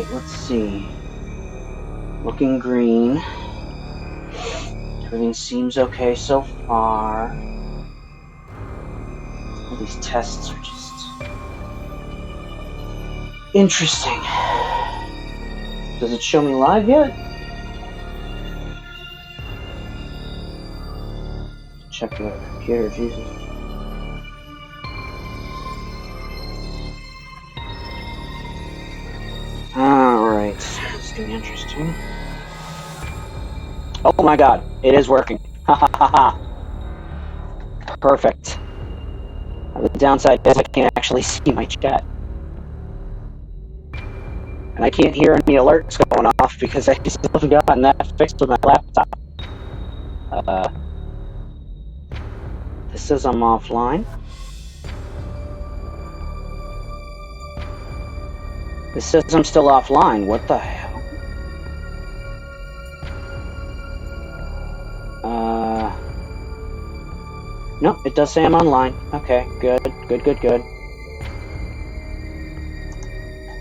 Alright, let's see. Looking green. Everything seems okay so far. All these tests are just interesting. Does it show me live yet? Check the computer, Jesus. Alright, it's gonna be interesting. Oh my god, it is working. Ha ha ha ha. Perfect. The downside is I can't actually see my chat. And I can't hear any alerts going off because I still haven't gotten that fixed with my laptop. This says I'm offline. This says I'm still offline. What the hell? Nope, it does say I'm online. Okay, good.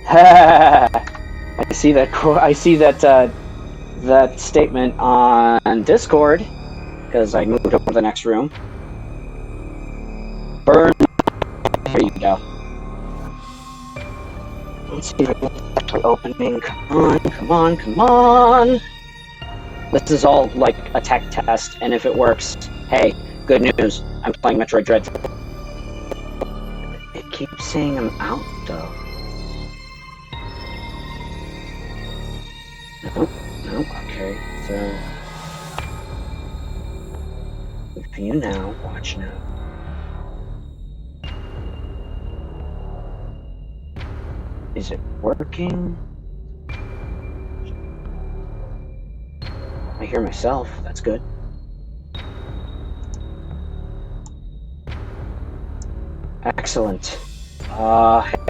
I see that. I see that. That statement on Discord because I moved up to the next room. Burn. There you go. Let's see if I can get to opening. Come on. This is all like a tech test, and if it works, hey, good news. I'm playing Metroid Dread. It keeps saying I'm out, though. Nope, okay, so... View now, watch now. Is it working? I hear myself, that's good. Excellent.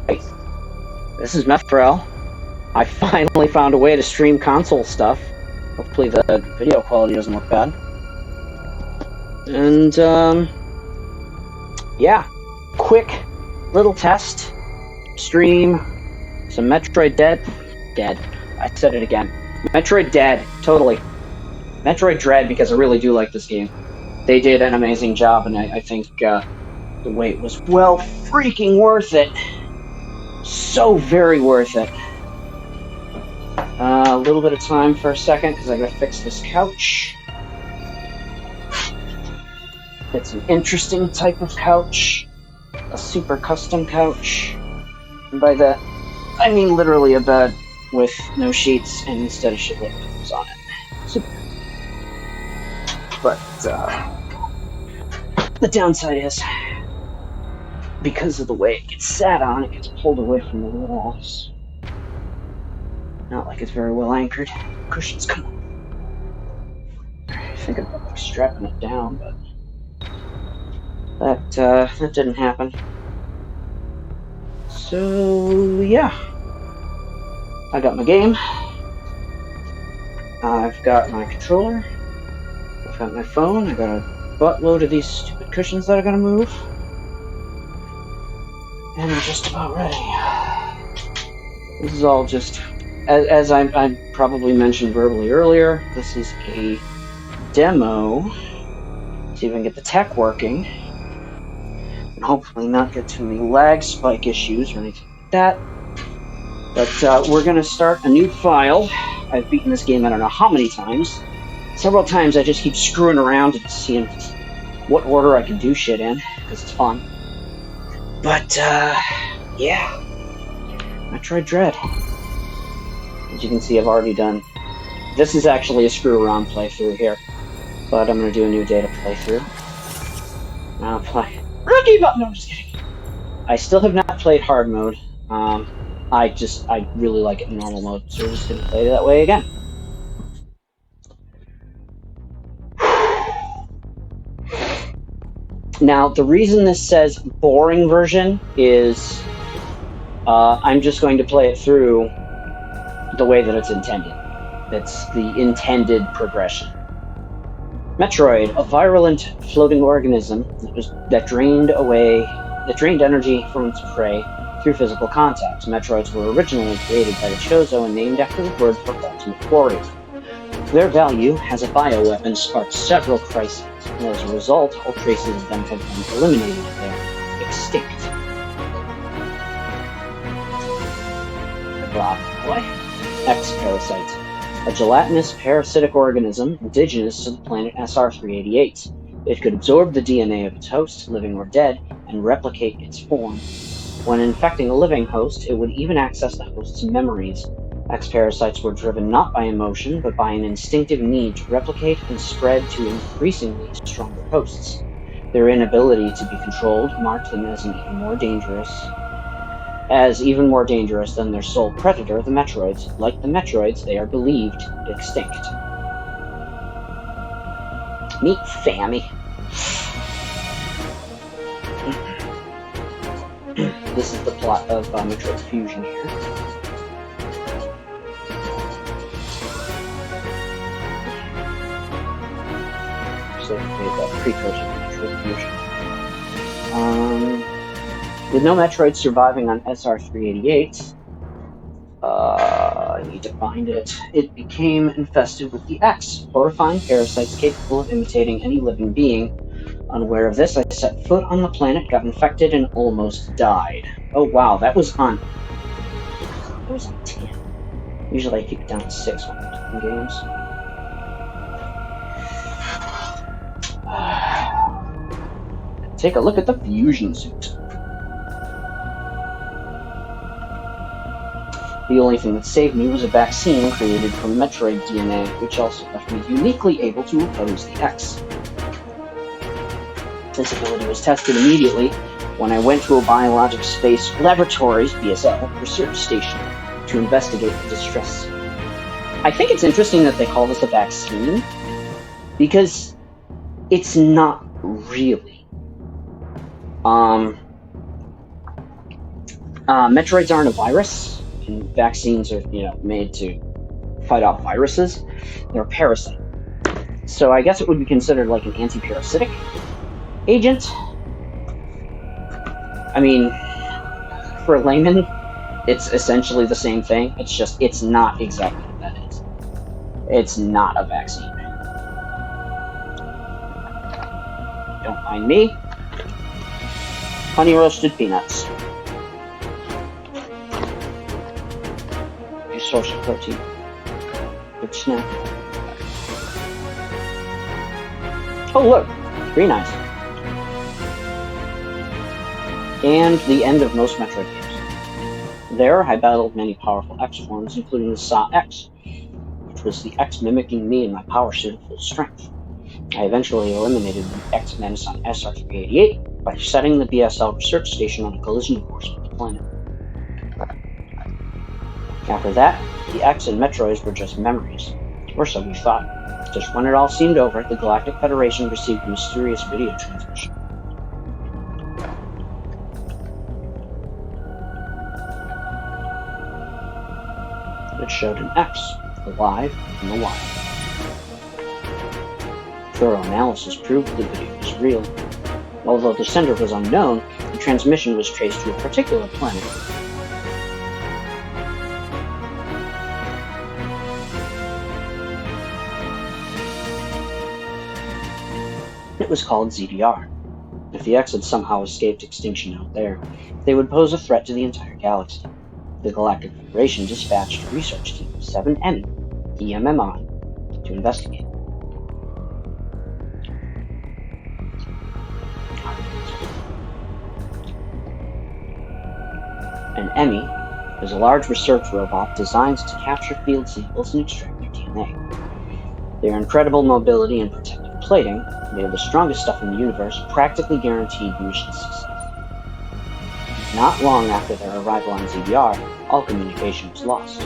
Hey. This is Methrel. I finally found a way to stream console stuff. Hopefully the video quality doesn't look bad. And, yeah. Quick little test. Stream some Metroid Dead. I said it again. Metroid Dead. Totally. Metroid Dread, because I really do like this game. They did an amazing job, and I think, the wait was well freaking worth it. So very worth it. A little bit of time for a second, because I gotta fix this couch. It's an interesting type of couch. A super custom couch. And by that, I mean literally a bed with no sheets and instead of shitload of pillows on it. Super. But, the downside is, because of the way it gets sat on, it gets pulled away from the walls. Not like it's very well anchored. Cushions come on. I think I'm like strapping it down, but that didn't happen. So yeah, I got my game. I've got my controller. I've got my phone. I got a buttload of these stupid cushions that I gotta move. And I'm just about ready. This is all just, as I probably mentioned verbally earlier, this is a demo. See if I can get the tech working. And hopefully not get too many lag spike issues or anything like that. But we're going to start a new file. I've beaten this game I don't know how many times. Several times I just keep screwing around and seeing what order I can do shit in, because it's fun. But, yeah. Metroid Dread. As you can see, I've already done... This is actually a screw-around playthrough here. But I'm going to do a new data playthrough. I'll play... Rookie button! No, I'm just kidding. I still have not played hard mode. I really like it in normal mode, so we're just going to play it that way again. Now, the reason this says boring version is I'm just going to play it through the way that it's intended. It's the intended progression. Metroid, a virulent floating organism that drained energy from its prey, through physical contact. Metroids were originally created by the Chozo and named after the word for ultimate warrior. Their value as a bioweapon sparked several crises, and as a result, all traces of them have been eliminated. They are now extinct. Blah boy. X-parasite. A gelatinous parasitic organism indigenous to the planet SR-388. It could absorb the DNA of its host, living or dead, and replicate its form. When infecting a living host, it would even access the host's memories. X-parasites were driven not by emotion, but by an instinctive need to replicate and spread to increasingly stronger hosts. Their inability to be controlled marked them as even more dangerous than their sole predator, the Metroids. Like the Metroids, they are believed extinct. Meet Fammy. This is the plot of Metroid Diffusion here. So the precursor to Metroid Diffusion. With no Metroid surviving on SR-388, I need to find it. It became infested with the X, horrifying parasites capable of imitating any living being. Unaware of this, I set foot on the planet, got infected, and almost died. Oh wow, that was on 10. Usually I keep it down to 6 when I'm playing games. Take a look at the fusion suit. The only thing that saved me was a vaccine created from Metroid DNA, which also left me uniquely able to oppose the X. This ability was tested immediately when I went to a Biologic Space Laboratories, BSL, research station to investigate the distress. I think it's interesting that they call this a vaccine, because it's not really. Metroids aren't a virus. And vaccines are, made to fight off viruses. They're a parasite. So I guess it would be considered like an anti-parasitic agent. I mean, for a layman, it's essentially the same thing. It's just, it's not exactly what that is. It's not a vaccine. Don't mind me. Honey roasted peanuts. Source of protein. Good snack. Oh look! Green eyes. And the end of most Metroid games. There, I battled many powerful X forms, including the Sa X, which was the X mimicking me in my power suit at full strength. I eventually eliminated the X menace on SR-388 by setting the BSL research station on a collision course with the planet. After that, the X and Metroids were just memories, or so we thought. Just when it all seemed over, the Galactic Federation received a mysterious video transmission. It showed an X, alive in the wild. Thorough analysis proved the video was real. Although the sender was unknown, the transmission was traced to a particular planet. It was called ZDR. If the X had somehow escaped extinction out there, they would pose a threat to the entire galaxy. The Galactic Federation dispatched research team 7 Emmy, EMMI, to investigate. An Emmy is a large research robot designed to capture field samples and extract their DNA. Their incredible mobility and protective plating, they are the strongest stuff in the universe, practically guaranteed mission success. Not long after their arrival on ZDR, all communication was lost.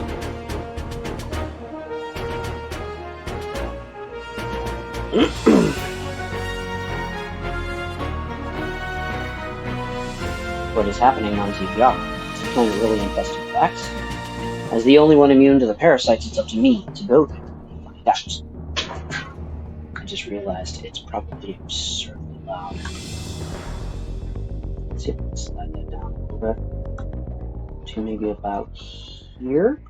What is happening on ZDR? Is the planet really infested with X? As the only one immune to the parasites, it's up to me to go there and find out. I just realized it's probably absurdly loud. Let's see if I can slide that down a little bit. to maybe about here.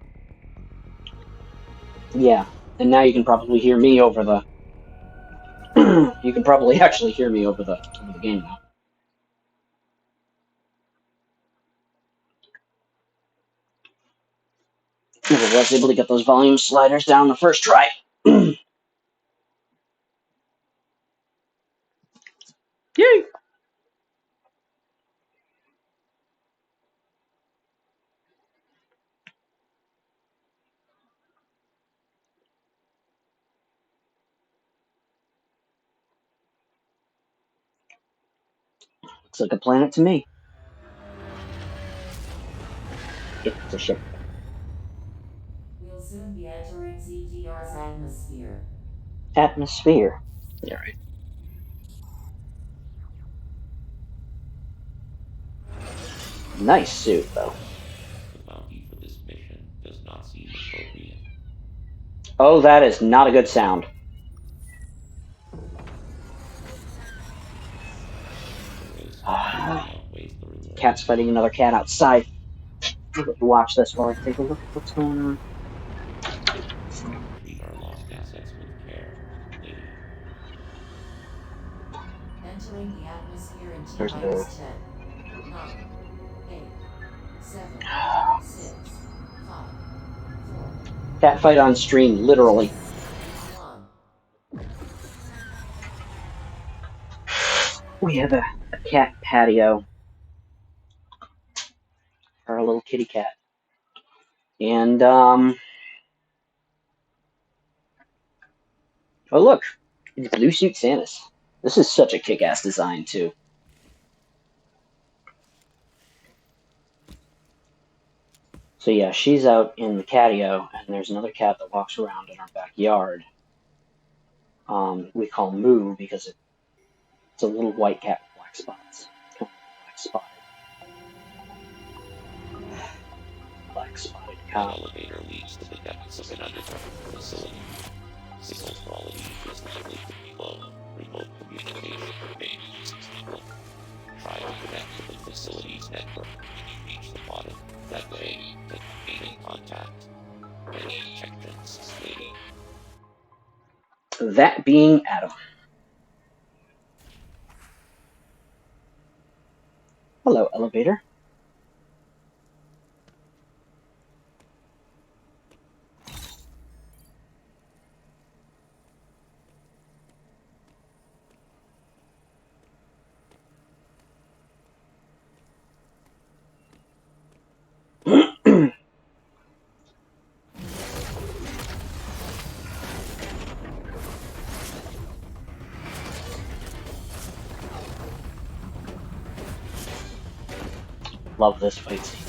Yeah, and now you can probably hear me over the. You can probably actually hear me over the game now. I was able to get those volume sliders down the first try. Yay! Looks like a planet to me. It's a ship. We'll soon be entering CGR's atmosphere. Atmosphere. All right. Nice suit, though. The bounty for this mission does not seem appropriate. Oh, that is not a good sound. The risk outweighs the reward. Cat's fighting another cat outside. Watch this while I take a look at what's going on. Treat our lost assets with care, lady. Entering the atmosphere in There's T-10, the 9, 8, 7, 6, 5, 4, cat fight on stream, literally. 1. We have a cat patio for our little kitty cat. And, oh look, it's Blue Suit Samus. This is such a kick-ass design, too. So yeah, she's out in the catio, and there's another cat that walks around in our backyard. We call Moo because it's a little white cat with black spots. Kind of black spotted That cow. elevator leads to the depths of an underground facility. Signal quality is likely to be low. Remote communication remains stable. Try to connect to the facility's network when you reach the bottom. That way, the remaining contact. Any objections, lady? That being Adam. Hello, elevator. Love this fight scene.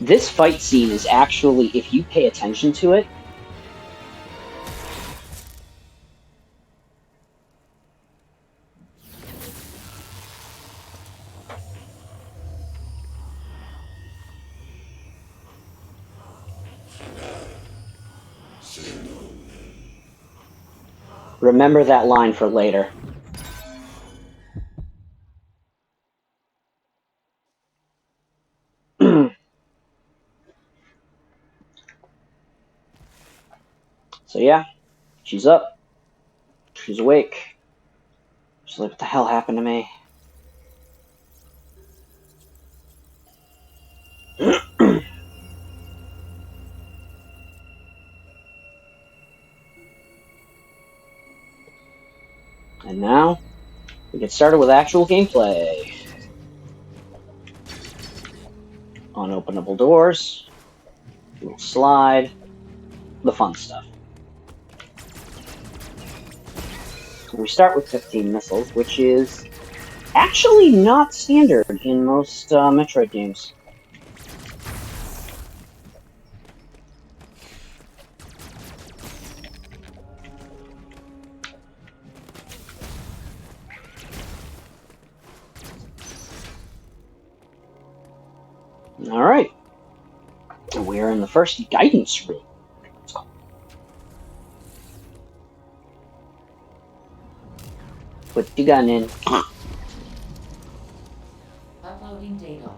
This fight scene is actually, if you pay attention to it, remember that line for later. So yeah, she's up. She's awake. She's like, what the hell happened to me? And now, we get started with actual gameplay. Unopenable doors, little slide, the fun stuff. We start with 15 missiles, which is actually not standard in most Metroid games. Alright. We are in the first guidance room. Put your gun in. Uploading data.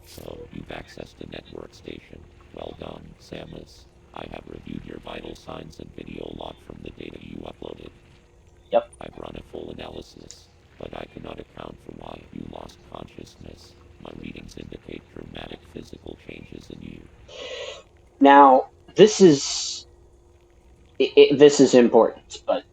So, you've accessed the network station. Well done, Samus. I have reviewed your vital signs and video log from the data you uploaded. Yep. I've run a full analysis, but I cannot account for why you lost consciousness. My readings indicate dramatic physical changes in you. Now, this is important, but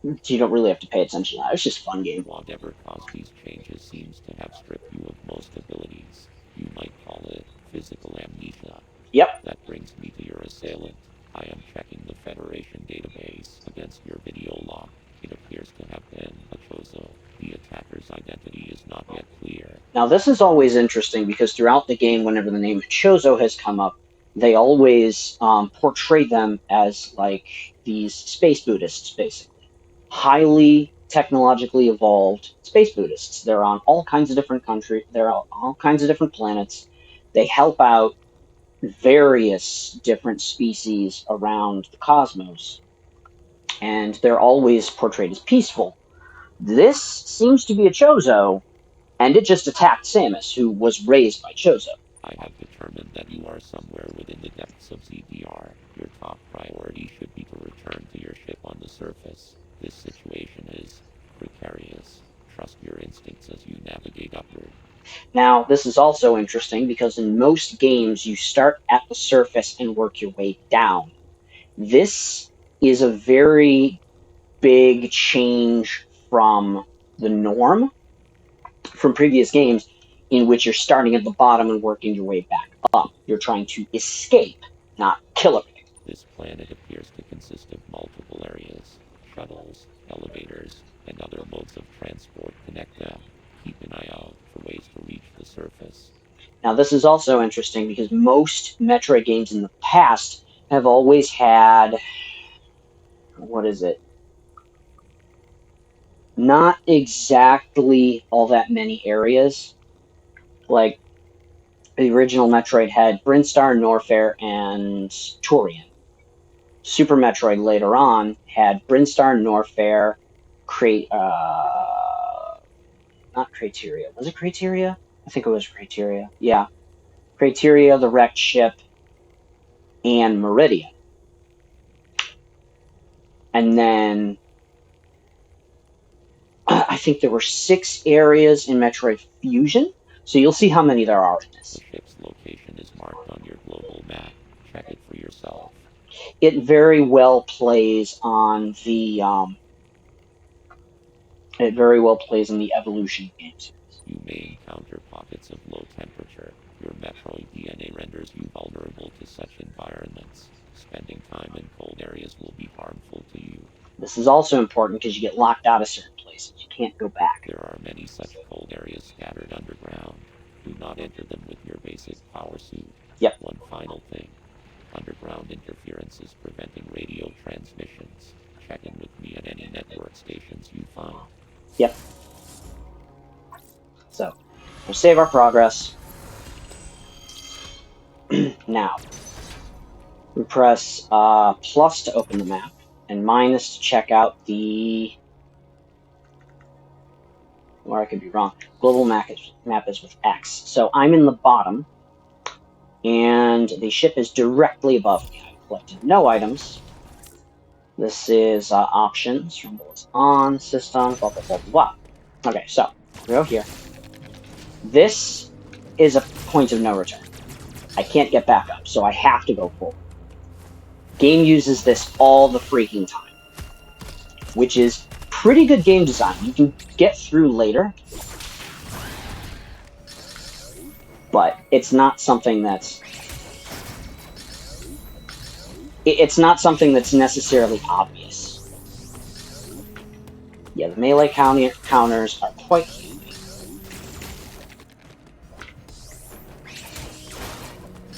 you don't really have to pay attention to that. It's just a fun game. Whatever caused these changes seems to have stripped you of most abilities. You might call it physical amnesia. Yep. That brings me to your assailant. I am checking the Federation database against your video log. It appears to have been a Chozo. The attacker's identity is not yet clear. Now, this is always interesting because throughout the game, whenever the name Chozo has come up, they always portray them as like these space Buddhists, basically. Highly technologically evolved space Buddhists. They're on all kinds of different countries. They're on all kinds of different planets. They help out various different species around the cosmos. And they're always portrayed as peaceful. This seems to be a Chozo, and it just attacked Samus, who was raised by Chozo. I have determined that you are somewhere within the depths of ZDR. Your top priority should be to return to your ship on the surface. This situation is precarious. Trust your instincts as you navigate upward. Now, this is also interesting because in most games you start at the surface and work your way down. This is a very big change from the norm from previous games in which you're starting at the bottom and working your way back up. You're trying to escape, not kill everything. This planet appears to consist of multiple areas. Shuttles, elevators, and other modes of transport connect them. Keep an eye out for ways to reach the surface. Now, this is also interesting because most Metroid games in the past have always had, what is it? Not exactly all that many areas. Like, the original Metroid had Brinstar, Norfair, and Turian. Super Metroid later on had Brinstar, Norfair, not Crateria. Was it Crateria? I think it was Crateria. Yeah. Crateria, the wrecked ship, and Meridian. And then I think there were 6 areas in Metroid Fusion. So you'll see how many there are in The this. ship's location is marked on your global map. Check it for yourself. It very well plays on the Evolution game series. You may encounter pockets of low temperature. Your Metroid DNA renders you vulnerable to such environments. Spending time in cold areas will be harmful to you. This is also important because you get locked out of certain places. You can't go back. There are many such cold areas scattered underground. Do not enter them with your basic power suit. Yep. One final thing. Underground interference is preventing radio transmissions. Check in with me at any network stations you find. Yep. So, we'll save our progress. Now, we press plus to open the map, and minus to check out the... Or I could be wrong. Global map is with X. So I'm in the bottom, and the ship is directly above me. I've collected no items. This is options, rumbles on, system, blah, blah, blah, blah. Okay, so, we go here. This is a point of no return. I can't get back up, so I have to go forward. Game uses this all the freaking time, which is pretty good game design. You can get through later, but it's not something that's... It's not something that's necessarily obvious. Yeah, the melee counters are quite handy.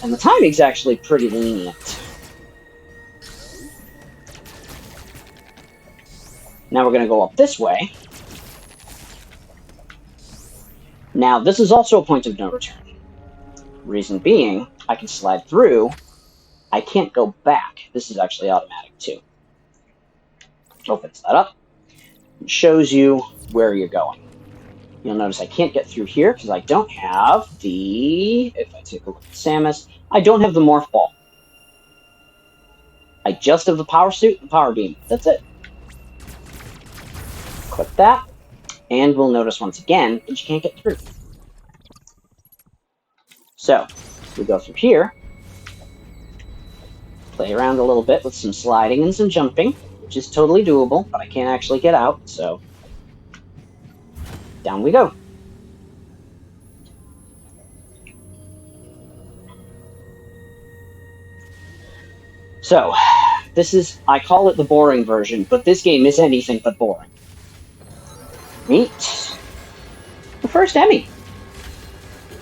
And the timing's actually pretty lenient. Now we're going to go up this way. Now, this is also a point of no return. Reason being, I can slide through. I can't go back. This is actually automatic, too. Opens that up. It shows you where you're going. You'll notice I can't get through here because I don't have the... If I take a look at Samus, I don't have the Morph Ball. I just have the Power Suit and Power Beam. That's it. Click that, and we'll notice once again that you can't get through. So, we go through here, play around a little bit with some sliding and some jumping, which is totally doable, but I can't actually get out, so down we go. So, this is, I call it the boring version, but this game is anything but boring. Meet the first Emmy.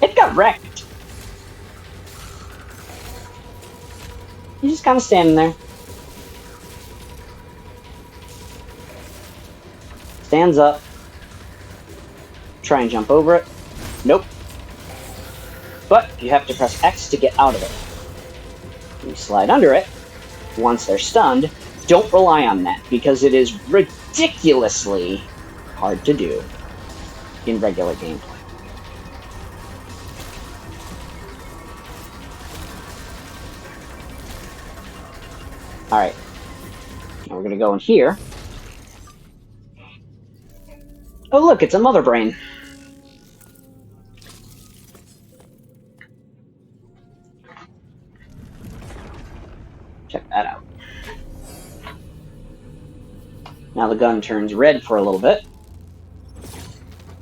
It got wrecked. He's just kind of standing there. Stands up. Try and jump over it. Nope. But you have to press X to get out of it. You slide under it. Once they're stunned, don't rely on that, because it is ridiculously hard to do in regular gameplay. Alright. Now we're going to go in here. Oh look, it's a mother brain. Check that out. Now the gun turns red for a little bit.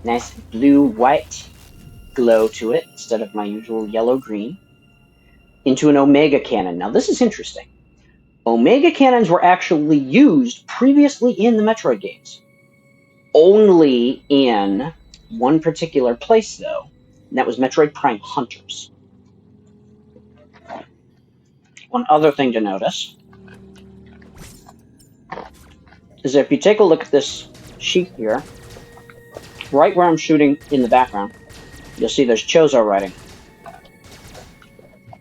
Nice blue-white glow to it, instead of my usual yellow-green. Into an Omega cannon. Now this is interesting. Omega cannons were actually used previously in the Metroid games. Only in one particular place, though, and that was Metroid Prime Hunters. One other thing to notice is if you take a look at this sheet here, right where I'm shooting in the background, you'll see there's Chozo writing.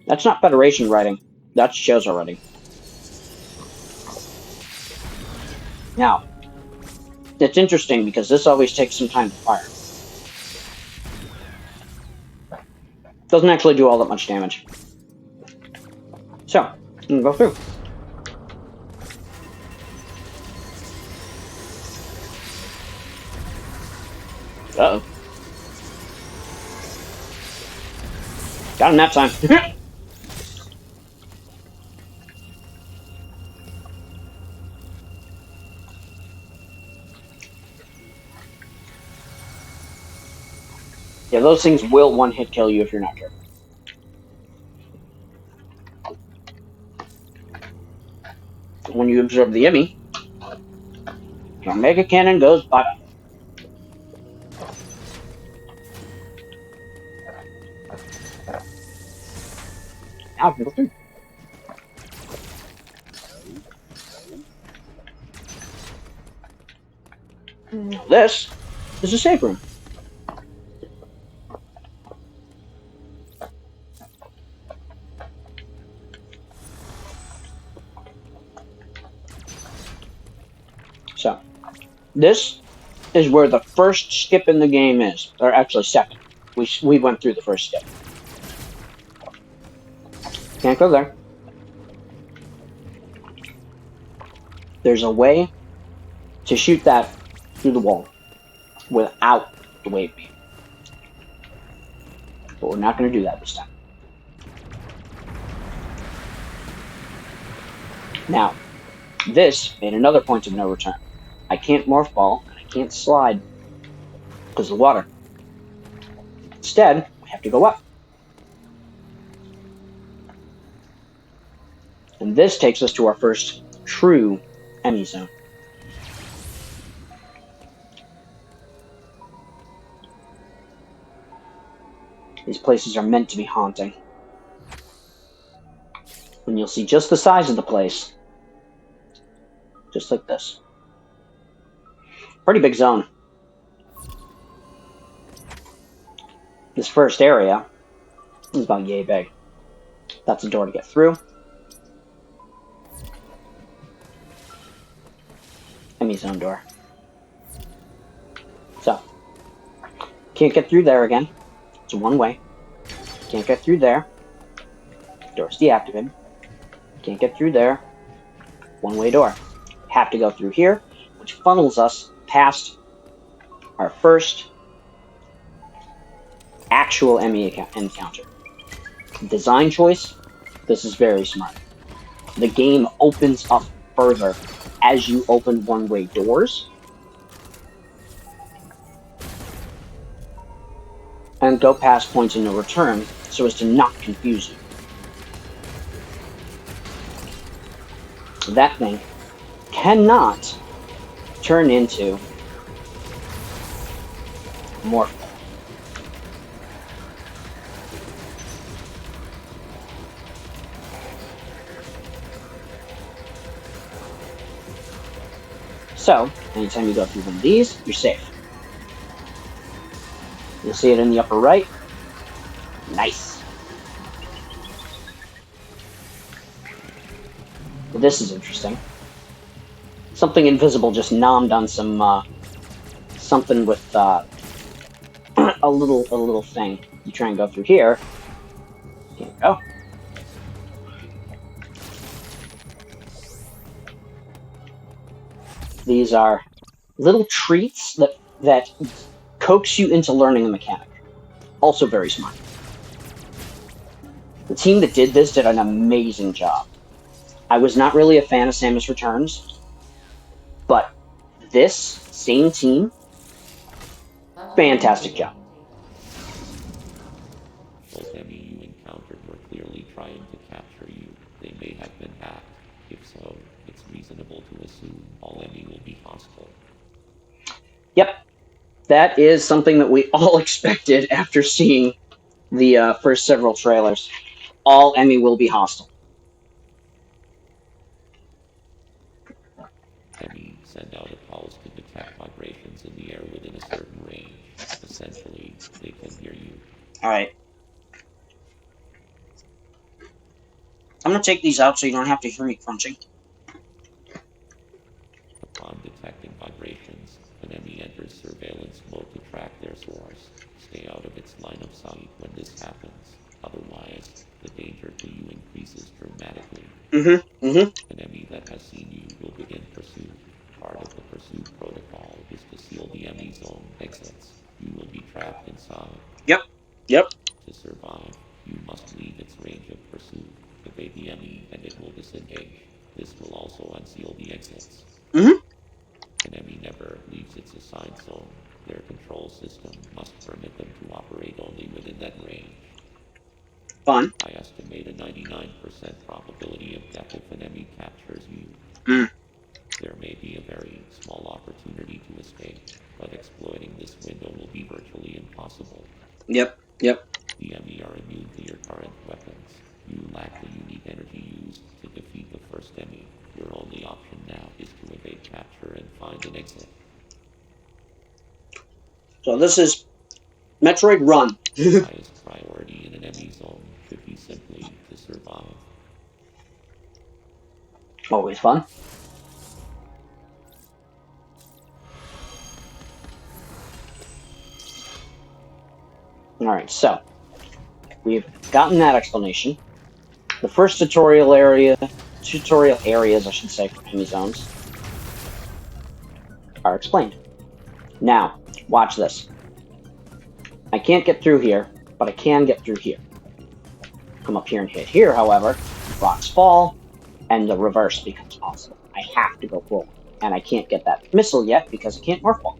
That's not Federation writing, that's Chozo writing. Now, it's interesting because this always takes some time to fire. Doesn't actually do all that much damage. So, I'm gonna go through. Uh-oh. Got him that time. Yeah, those things will one-hit kill you if you're not careful. When you absorb the Emmy, your Mega Cannon goes bye. Now I can go through. This is a save room. So, this is where the first skip in the game is, or actually second. We went through the first skip. Can't go there. There's a way to shoot that through the wall without the wave beam. But we're not going to do that this time. Now, this made another point of no return. I can't morph ball, and I can't slide because of the water. Instead, we have to go up. And this takes us to our first true Emmy zone. These places are meant to be haunting. And you'll see just the size of the place. Just like this. Pretty big zone. This first area is about yay big. That's a door to get through. Emmy's own door. So, can't get through there again. It's one way. Can't get through there. Door's deactivated. Can't get through there. One-way door. Have to go through here, which funnels us past our first actual Emmy encounter. Design choice, this is very smart. The game opens up further as you open one-way doors. And go past points of no return so as to not confuse you. That thing cannot turn into more. So, anytime you go through one of these, you're safe. You'll see it in the upper right. Nice. Well, this is interesting. Something invisible just nommed on some, something with, a little thing. You try and go through here. Here we go. These are little treats that coax you into learning a mechanic. Also very smart. The team that did this did an amazing job. I was not really a fan of Samus Returns, but this same team, fantastic job. Those Emmy you encountered were clearly trying to capture you. They may have been hacked. If so, it's reasonable to assume all Emmy will be hostile. Yep. That is something that we all expected after seeing the first several trailers. All Emmy will be hostile. Emmy send out a pulse to detect vibrations in the air within a certain range. Essentially, they can hear you. Alright. I'm going to take these out so you don't have to hear me crunching. Upon detecting vibrations, an Emmy enters surveillance mode to track their source. Stay out of its line of sight when this happens. Otherwise, the danger to you increases dramatically. An Emmy that has seen you will begin pursuit. Part of the pursuit protocol is to seal the Emmy's own exits. You will be trapped inside. Yep. To survive, you must leave its range of pursuit. Evade the Emmy and it will disengage. This will also unseal the exits. An Emmy never leaves its assigned zone. Their control system must permit them to operate only within that range. Fun. I estimate a 99% probability of death if an Emmy captures you. There may be a very small opportunity to escape, but exploiting this window will be virtually impossible. Yep. The Emmy are immune to your current weapons. You lack the unique energy used to defeat the first Emmy. Your only option now is to evade capture and find an exit. So this is Metroid Run. Highest priority in an Emmy zone should be simply to survive. Always fun. Alright, so we've gotten that explanation. The first tutorial areas, I should say, for Emmy zones are explained. Now, watch this. I can't get through here, but I can get through here. Come up here and hit here, however, rocks fall, and the reverse becomes possible. I have to go forward, and I can't get that missile yet because I can't morph ball.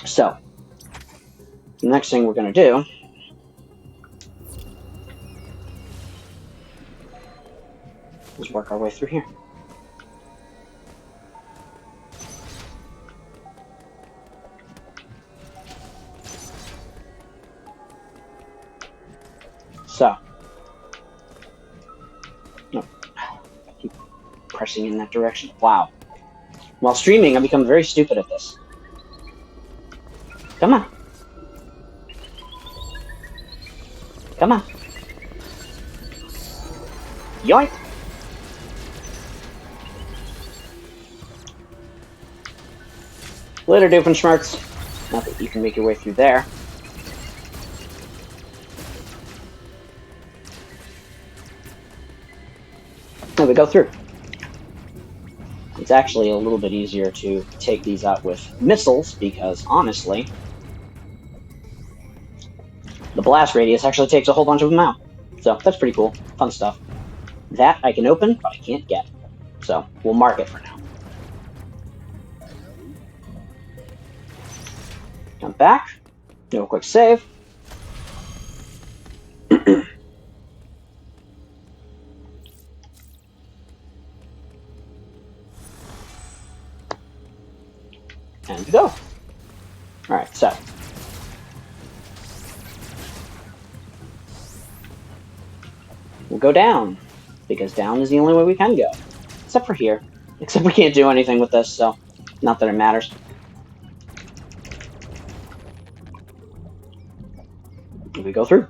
So, the next thing we're going to do is work our way through here. So, no, keep pressing in that direction. Wow. While streaming, I've become very stupid at this. Come on. Come on. Yoink! Later, Doofenshmirtz. Not that you can make your way through there. And we go through. It's actually a little bit easier to take these out with missiles, because, honestly, the blast radius actually takes a whole bunch of them out. So, that's pretty cool. Fun stuff. That I can open, but I can't get. So, we'll mark it for now. Come back. Do a quick save. And we go. Alright, so. We'll go down, because down is the only way we can go. Except for here. Except we can't do anything with this, so not that it matters. We go through.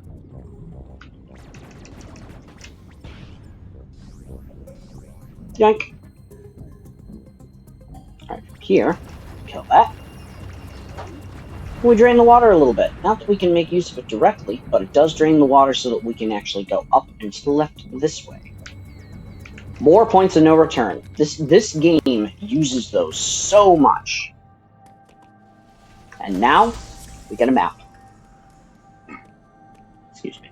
Yank. Alright, from here, kill that. We drain the water a little bit. Not that we can make use of it directly, but it does drain the water so that we can actually go up and to the left this way. More points of no return. This game uses those so much. And now, we get a map. Excuse me.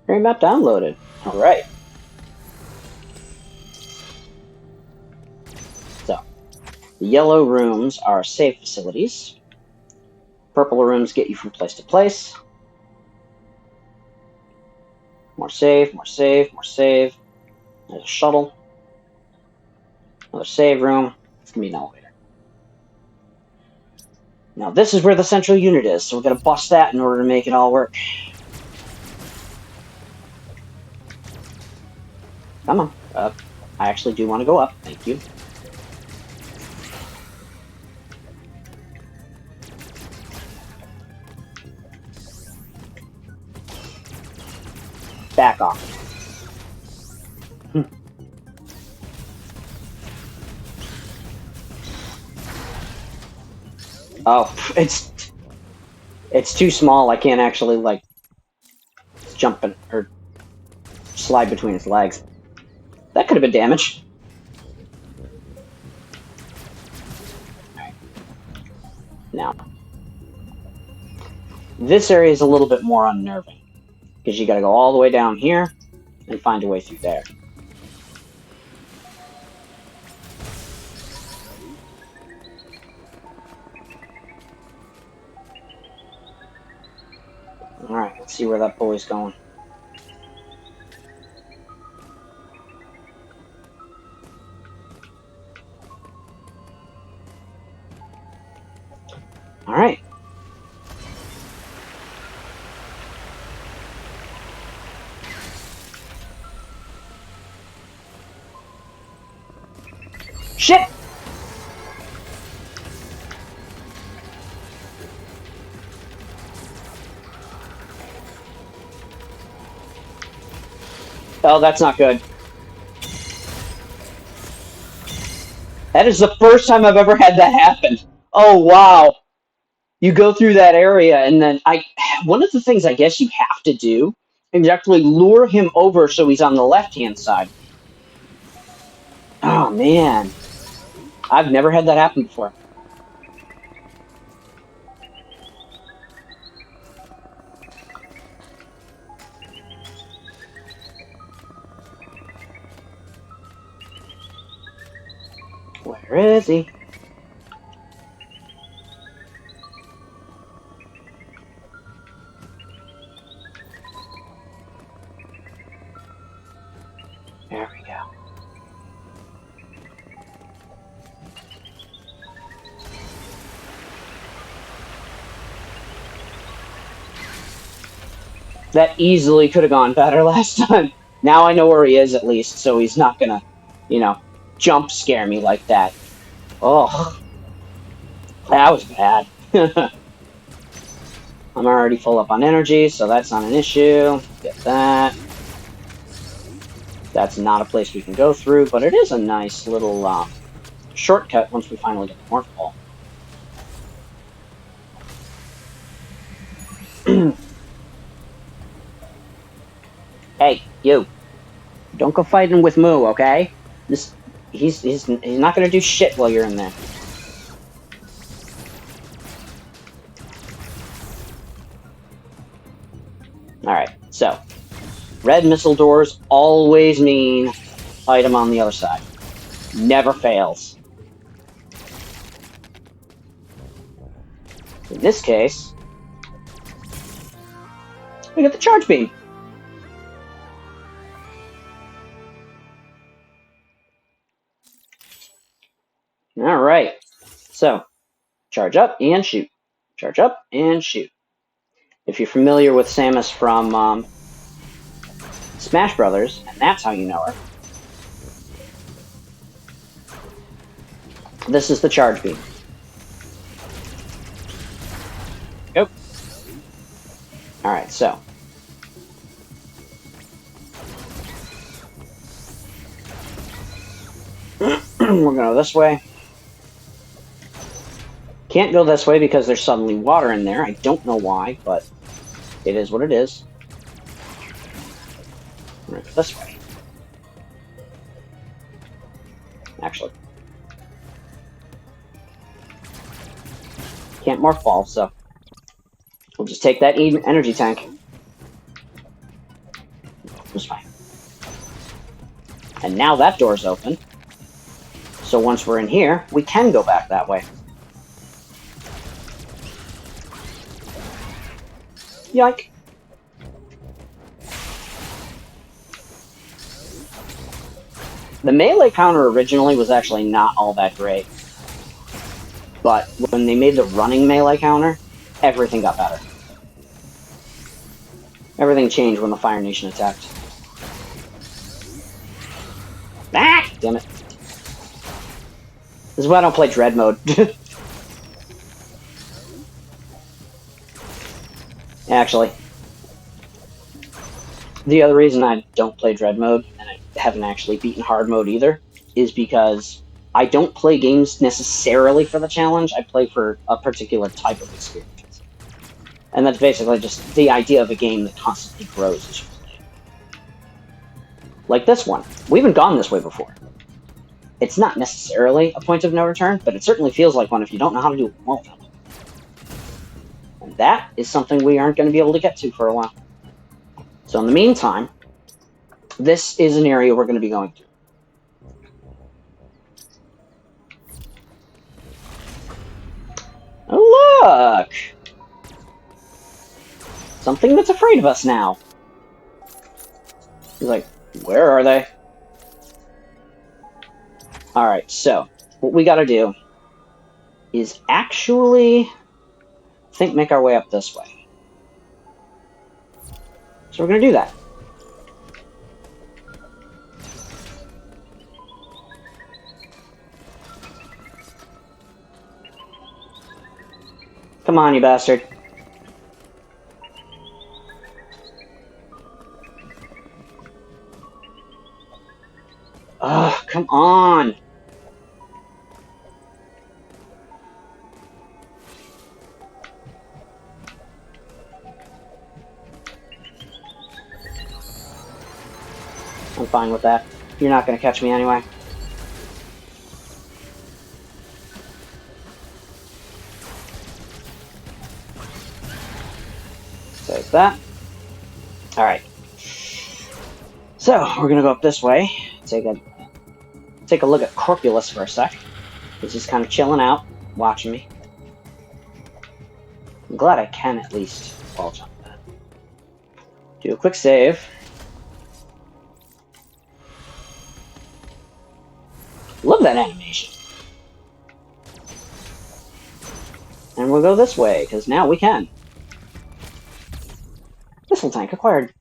Area map downloaded. Alright. So, the yellow rooms are save facilities. Purple rooms get you from place to place. More save, more save, more save. There's a shuttle. Another save room. It's gonna be an elevator. Now this is where the central unit is, so we're gonna bust that in order to make it all work. Come on, up. I actually do want to go up, thank you. Back off. Oh, it's too small. I can't actually, like, jump or slide between its legs. That could have been damage. Right. Now, this area is a little bit more unnerving, because you gotta go all the way down here and find a way through there. Alright, let's see where that boy's going. Alright. Shit! Oh, that's not good. That is the first time I've ever had that happen. Oh, wow. You go through that area, and then one of the things I guess you have to do is actually lure him over so he's on the left-hand side. Oh, man. I've never had that happen before. Where is he? There we go. That easily could have gone better last time. Now I know where he is at least, so he's not gonna, you know, jump scare me like that. Oh, that was bad. I'm already full up on energy, so that's not an issue. Get that. That's not a place we can go through, but it is a nice little shortcut once we finally get the Morph Ball. Hey, you. Don't go fighting with Moo, okay? He's not gonna do shit while you're in there. Alright, so red missile doors always mean item on the other side. Never fails. In this case, we get the charge beam. Alright, so charge up and shoot. Charge up and shoot. If you're familiar with Samus from Smash Brothers, and that's how you know her, this is the charge beam. Go. Alright, so. We're gonna go this way. Can't go this way because there's suddenly water in there. I don't know why, but it is what it is. We're gonna go this way. Actually. Can't morph ball, so we'll just take that energy tank. This way. And now that door's open. So once we're in here, we can go back that way. Yoink. The melee counter originally was actually not all that great. But when they made the running melee counter, everything got better. Everything changed when the Fire Nation attacked. Ah! Damn it. This is why I don't play Dread mode. Actually, the other reason I don't play Dread mode, and I haven't actually beaten hard mode either, is because I don't play games necessarily for the challenge, I play for a particular type of experience. And that's basically just the idea of a game that constantly grows as you play it. Like this one. We haven't gone this way before. It's not necessarily a point of no return, but it certainly feels like one if you don't know how to do it well. And that is something we aren't going to be able to get to for a while. So in the meantime, this is an area we're going to be going through. Oh, look! Something that's afraid of us now. He's like, where are they? Alright, so, what we gotta do is actually, I think, make our way up this way. So we're gonna do that. Come on, you bastard. Ugh, come on! I'm fine with that. You're not gonna catch me anyway. Save that. Alright. So, we're gonna go up this way. Take a look at Corpulus for a sec. He's just kind of chilling out, watching me. I'm glad I can at least wall jump that. Do a quick save. Love that animation. And we'll go this way, because now we can. This Missile tank acquired.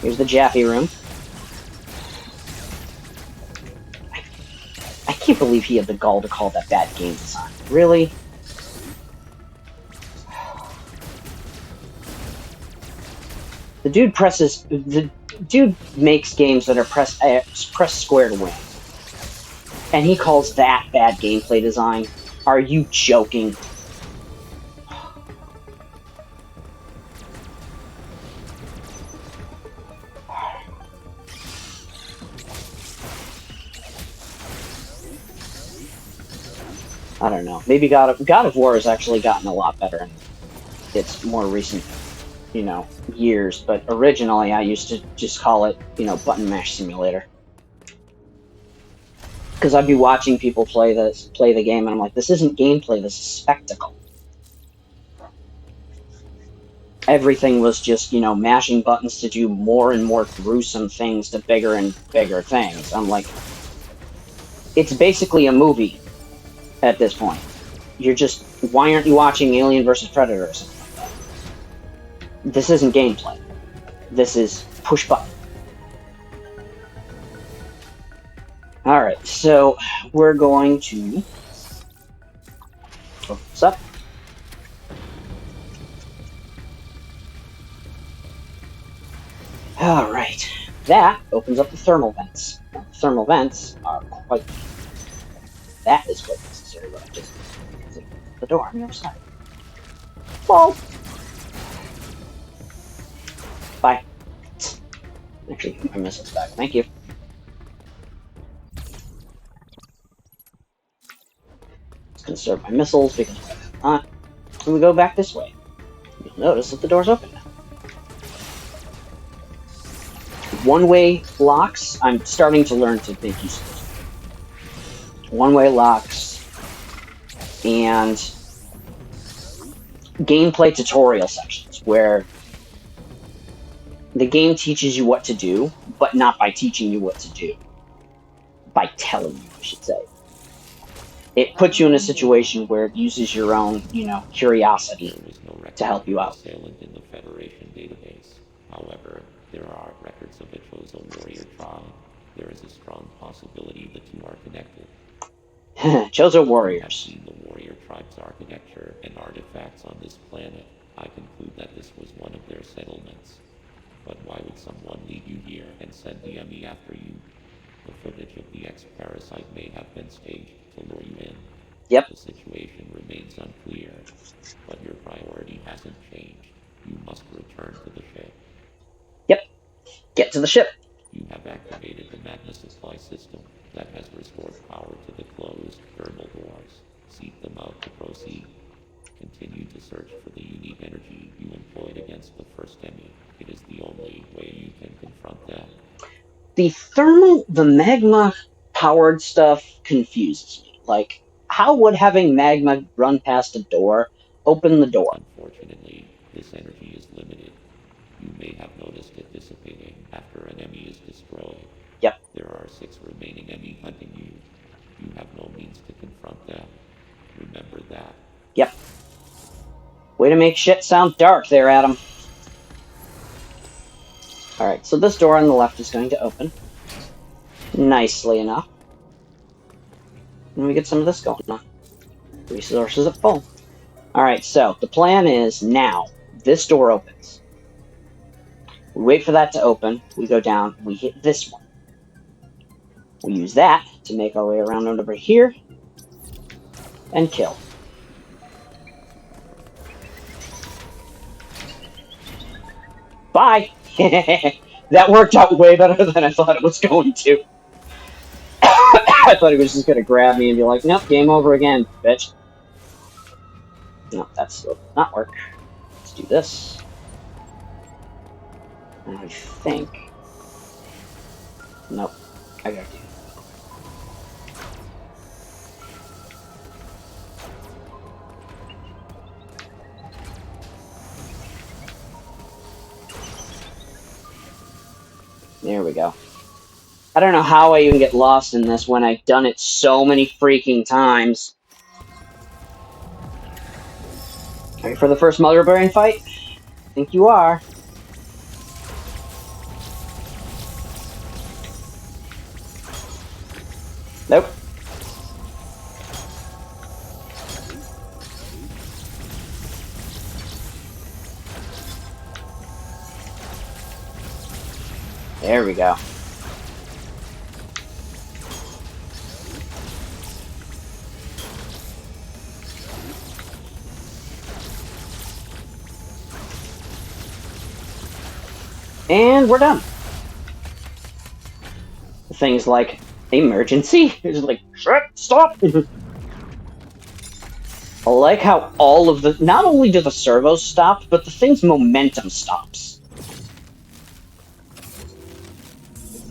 Here's the Jaffe room. I can't believe he had the gall to call that bad game design. Really? The dude makes games that are press square to win. And he calls that bad gameplay design? Are you joking? I don't know. Maybe God of War has actually gotten a lot better in its more recent, years. But originally, I used to just call it, button mash simulator. Because I'd be watching people play the game, and I'm like, this isn't gameplay. This is spectacle. Everything was just, mashing buttons to do more and more gruesome things to bigger and bigger things. I'm like, it's basically a movie at this point. Why aren't you watching Alien vs. Predator or something like that? This isn't gameplay. This is push button. Alright, so we're going to open this up. Alright, that opens up the thermal vents. Now, the thermal vents are quite... That is quite necessary, what I just did. The door on the other side. Well... Bye. Actually, my missile's back. Thank you. Let's conserve my missiles because why not? And we go back this way. You'll notice that the door's open now. One-way locks, I'm starting to learn to make use of those. One-way locks and gameplay tutorial sections where the game teaches you what to do, but not by teaching you what to do. By telling you, I should say. It puts you in a situation where it uses your own, curiosity to help you out. In the Federation database. However, there are records of a chosen warrior tribe. There is a strong possibility the two are connected. Chosen I warriors. have seen the warrior tribe's architecture and artifacts on this planet. I conclude that this was one of their settlements. But why would someone lead you here and send the Emmy after you? The footage of the X-Parasite may have been staged to lure you in. Yep. The situation remains unclear, but your priority hasn't changed. You must return to the ship. Yep. Get to the ship. You have activated the magna supply system that has restored power to the closed thermal doors. Seek them out to proceed. Continue to search for the unique energy you employed against the first Emmy. It is the only way you can confront them. The magma-powered stuff confuses me. Like, how would having magma run past a door open the door? Unfortunately, this energy is limited. You may have noticed it dissipating after an Emmy is destroyed. Yep. There are 6 remaining Emmy hunting you. You have no means to confront them. Remember that. Yep. Way to make shit sound dark there, Adam. Alright, so this door on the left is going to open. Nicely enough. And we get some of this going on. Resources at full. Alright, so the plan is now. This door opens. We wait for that to open. We go down. We hit this one. We use that to make our way around over here. And kill. Bye! That worked out way better than I thought it was going to. I thought he was just going to grab me and be like, nope, game over again, bitch. No, that's not work. Let's do this. And I think... Nope. I gotta do it. There we go. I don't know how I even get lost in this when I've done it so many freaking times. Ready for the first Mother Brain fight? I think you are. Nope. There we go. And we're done. Things like emergency. It's like, shit, stop! I like how all of the... Not only do the servos stop, but the thing's momentum stops.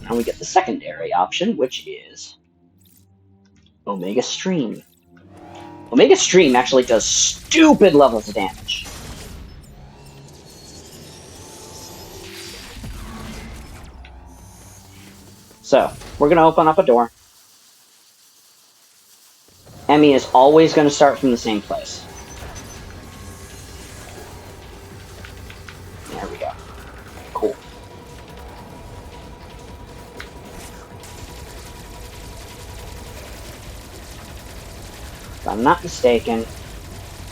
Now we get the secondary option, which is Omega Stream. Omega Stream actually does stupid levels of damage. So, we're going to open up a door. Emmy is always going to start from the same place. There we go. Cool. If I'm not mistaken,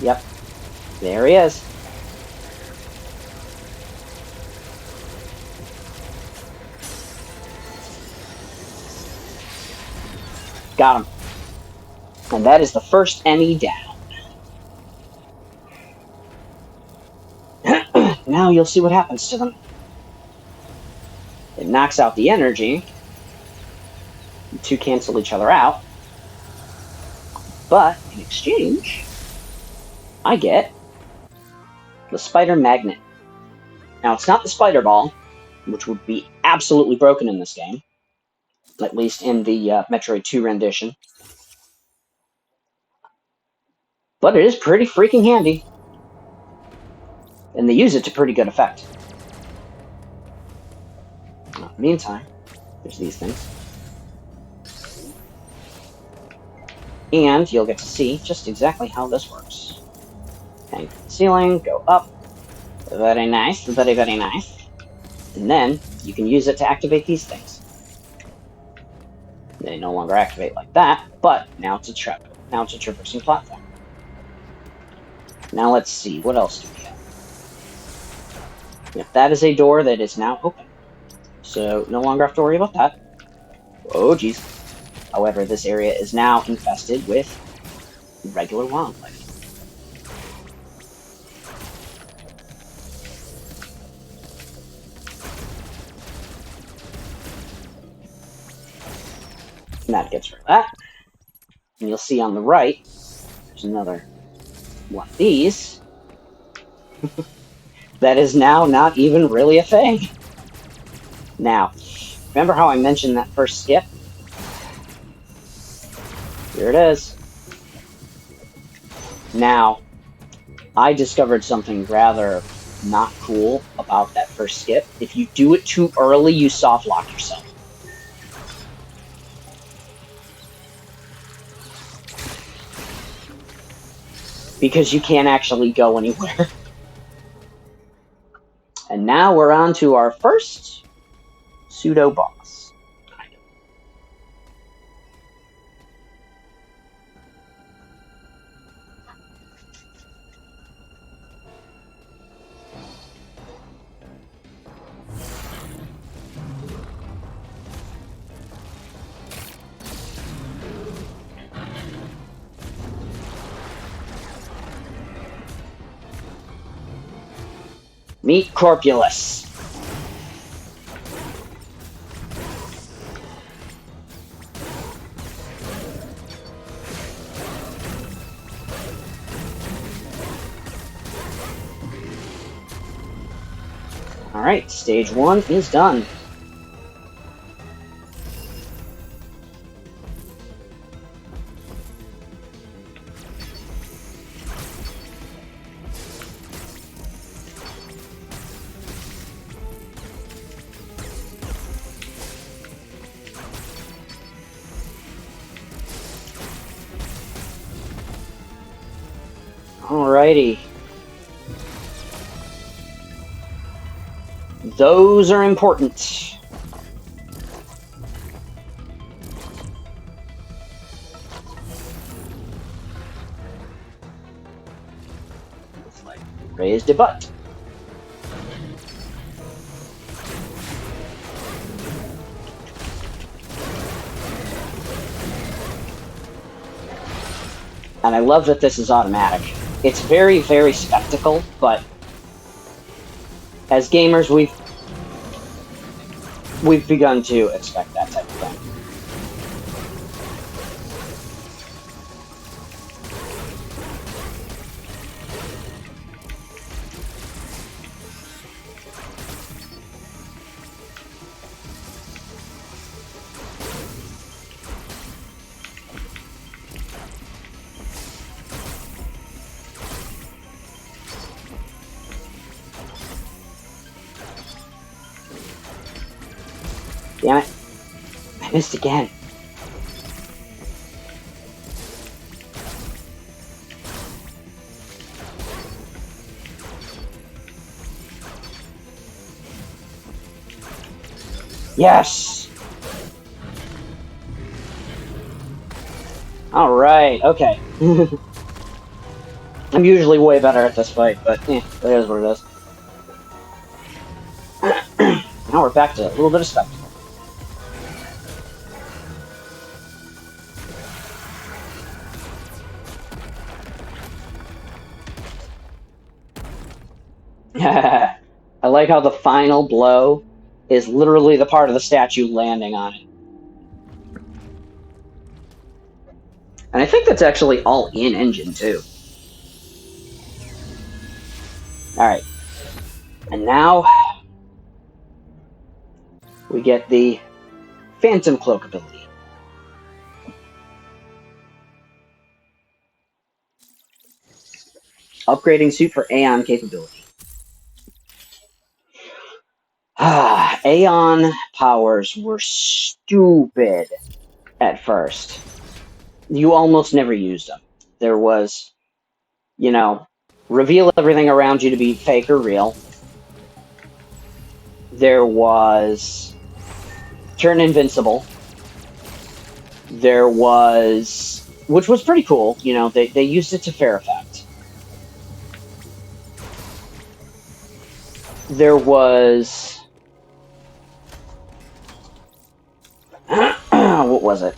yep, there he is. Got him. And that is the first Emmy down. Now you'll see what happens to them. It knocks out the energy. The two cancel each other out. But, in exchange, I get the spider magnet. Now, it's not the spider ball, which would be absolutely broken in this game. At least in the Metroid 2 rendition. But it is pretty freaking handy. And they use it to pretty good effect. Meantime, there's these things. And you'll get to see just exactly how this works. Hang from the ceiling, go up. Very nice, very, very nice. And then you can use it to activate these things. They no longer activate like that, but now it's a traversing platform. Now let's see, what else do we have? Yep, that is a door that is now open. So no longer have to worry about that. Oh geez. However, this area is now infested with regular wildlife. And that gets rid of that. And you'll see on the right, there's another one of these. That is now not even really a thing. Now, remember how I mentioned that first skip? Here it is. Now, I discovered something rather not cool about that first skip. If you do it too early, you soft lock yourself. Because you can't actually go anywhere. And now we're on to our first pseudo-boss. Meet Corpulus. Alright, stage 1 is done. Alrighty. Those are important. It's like raised a butt. And I love that this is automatic. It's very, very spectacle, but as gamers, we've begun to expect that type of thing. Damn it. I missed again. Yes! Alright, okay. I'm usually way better at this fight, but it is what it is. Now we're back to a little bit of spectacle. I like how the final blow is literally the part of the statue landing on it. And I think that's actually all in engine, too. Alright. And now we get the Phantom Cloak ability. Upgrading suit for Aeon capability. Aeon powers were stupid at first. You almost never used them. There was, reveal everything around you to be fake or real. There was turn invincible. There was, which was pretty cool, they used it to fair effect. There was, what was it?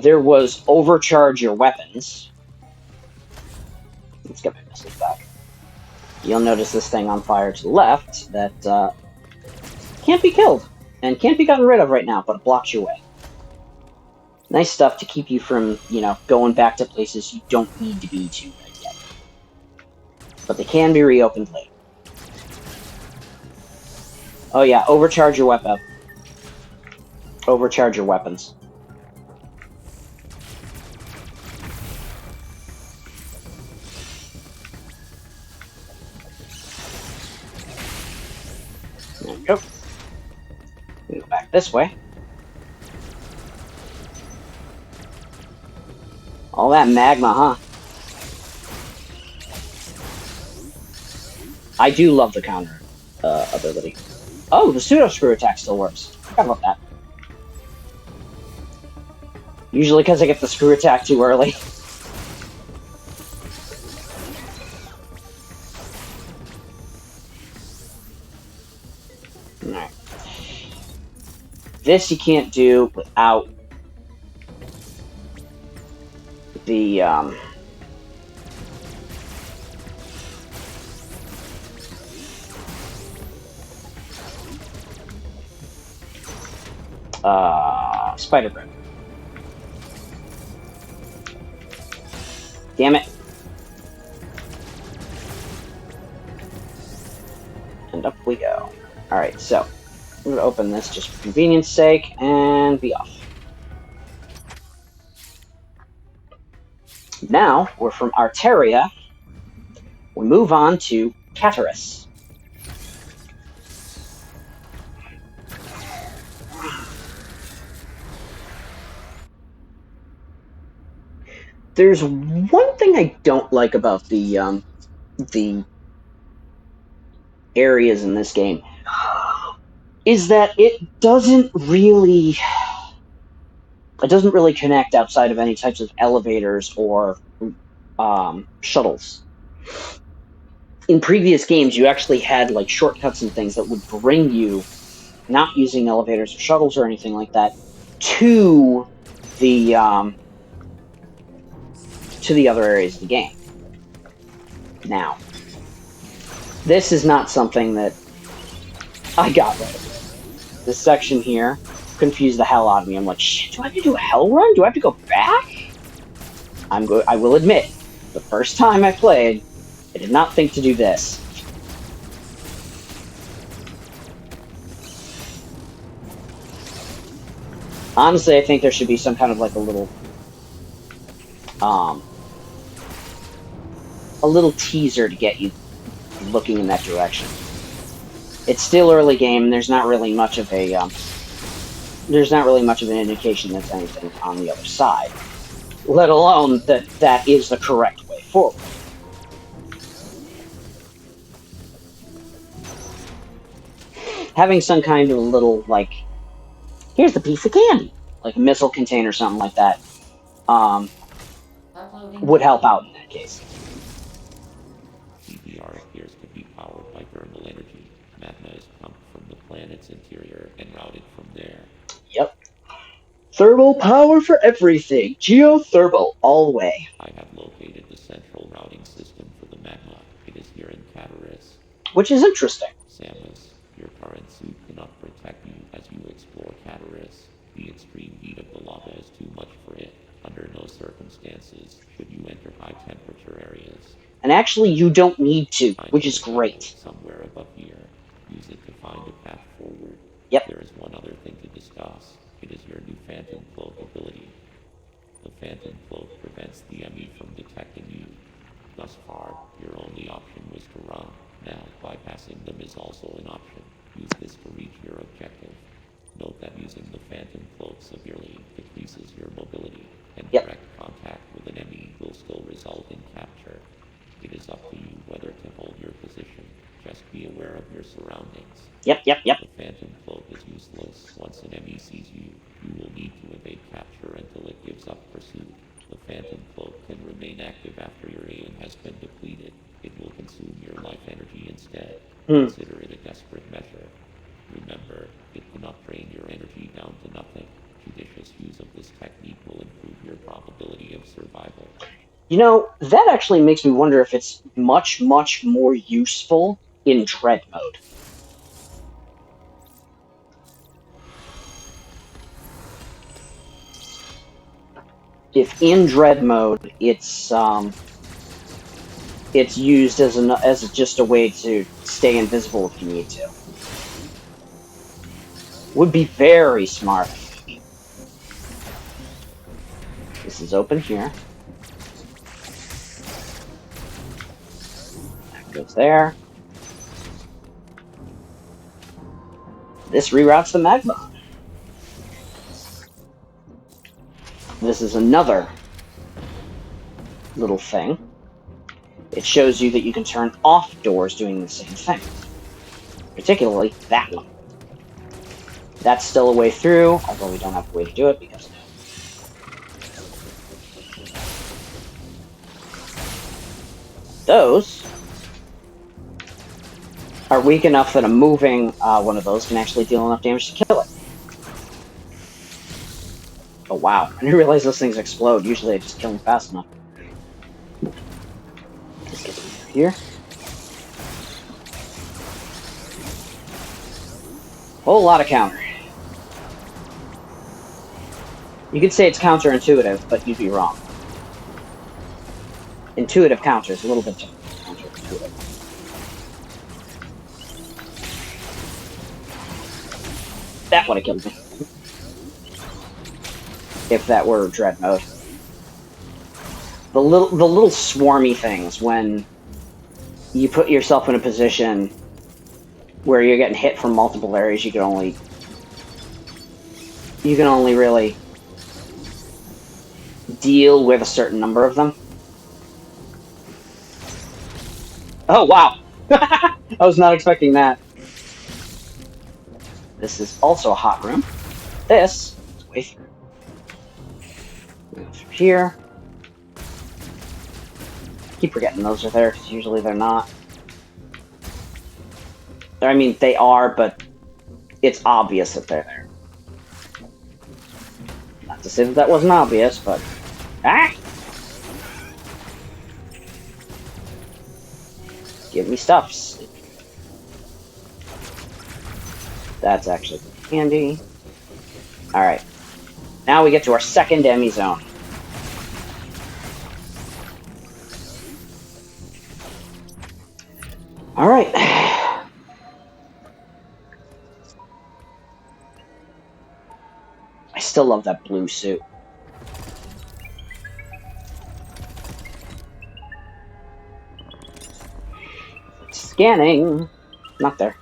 There was overcharge your weapons. Let's get my missiles back. You'll notice this thing on fire to the left that can't be killed and can't be gotten rid of right now, but it blocks your way. Nice stuff to keep you from, going back to places you don't need to be to right yet. But they can be reopened later. Oh yeah, overcharge your weapon. Overcharge your weapons. There we go. We go back this way. All that magma, huh? I do love the counter ability. Oh, the pseudo screw attack still works. I forgot about that. Usually because I get the screw attack too early. Alright. This you can't do without the spider grip. Damn it. And up we go. Alright, so I'm going to open this just for convenience sake and be off. Now, we're from Arteria. We move on to Catarus. There's one thing I don't like about the the areas in this game is that it doesn't really connect outside of any types of elevators or shuttles. In previous games, you actually had like shortcuts and things that would bring you, not using elevators or shuttles or anything like that, to the other areas of the game. Now, this is not something that I got right away. This section here confused the hell out of me. I'm like, shit, do I have to do a hell run? Do I have to go back? I will admit, the first time I played, I did not think to do this. Honestly, I think there should be some kind of like a little teaser to get you looking in that direction. It's still early game, and there's not really much of an indication that's anything on the other side, let alone that is the correct way forward. Having some kind of a little, like, here's the piece of candy, like a missile container or something like that, would help out in that case. CBR appears to be powered by thermal energy. Magma is pumped from the planet's interior and routed from there. Yep. Thermal power for everything. Geothermal all the way. I have located the central routing system for the magma. It is here in Cataris. Which is interesting. Samus, your current suit cannot protect you as you explore Cataris. The extreme heat of the lava is too much for it. Under no circumstances should you enter high-temperature areas. And actually, you don't need to, which is great. Somewhere above here. Use it to find a path forward. Yep. There is one other thing to discuss. It is your new Phantom Cloak ability. The Phantom Cloak prevents the Emmy from detecting you. Thus far, your only option was to run. Now, bypassing them is also an option. Use this to reach your objective. Note that using the Phantom Cloak severely decreases your mobility, and direct contact with an Emmy will still result in capture. It is up to you whether to hold your position. Just be aware of your surroundings. Yep. The Phantom Cloak is useless. Once an Emmy sees you, you will need to evade capture until it gives up pursuit. The Phantom Cloak can remain active after your aim has been depleted. It will consume your life energy instead. Consider it a desperate measure. Remember, it cannot drain your energy down to nothing. Judicious use of this technique will improve your probability of survival. You know, that actually makes me wonder if it's much, much more useful in Dread mode. If in Dread mode, it's used as just a way to stay invisible if you need to. Would be very smart. This is open here. That goes there. This reroutes the magma. This is another little thing. It shows you that you can turn off doors doing the same thing. Particularly that one. That's still a way through, although we don't have a way to do it because those are weak enough that a moving one of those can actually deal enough damage to kill it. Oh wow, I didn't realize those things explode. Usually I just kill them fast enough. Let's get them here. Whole lot of counter. You could say it's counterintuitive, but you'd be wrong. Intuitive counter is a little bit different from counterintuitive. That would have killed me. If that were Dread mode. The little swarmy things when you put yourself in a position where you're getting hit from multiple areas, you can only really deal with a certain number of them. Oh, wow. I was not expecting that. This is also a hot room. This is way through. Go through here. Keep forgetting those are there, because usually they're not. I mean, they are, but it's obvious that they're there. Not to say that that wasn't obvious, but... Ah! Give me stuffs. That's actually handy. Alright. Now we get to our second Emmy zone. Alright. I still love that blue suit. Scanning. Not there.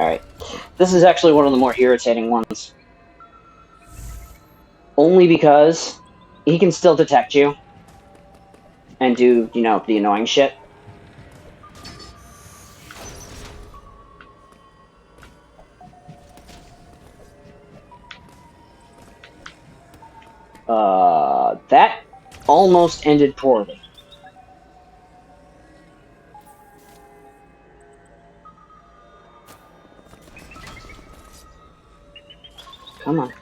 Alright. This is actually one of the more irritating ones. Only because he can still detect you. And do, you know, the annoying shit. That almost ended poorly. Come on.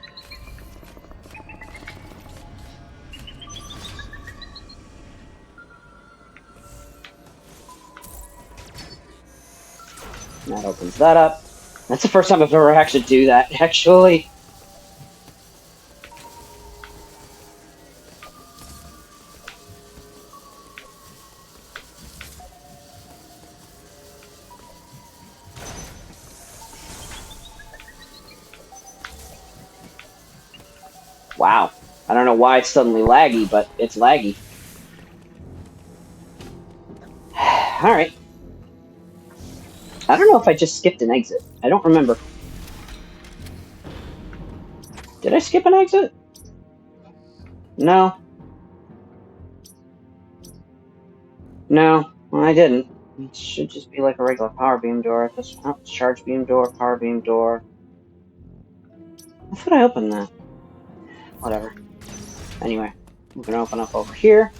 That opens that up. That's the first time I've ever actually do that, actually. Wow. I don't know why it's suddenly laggy, but it's laggy. Alright. I don't know if I just skipped an exit. I don't remember. Did I skip an exit? No. No, I didn't. It should just be like a regular power beam door. This charge beam door, power beam door. I thought I opened that. Whatever. Anyway, we're gonna open up over here.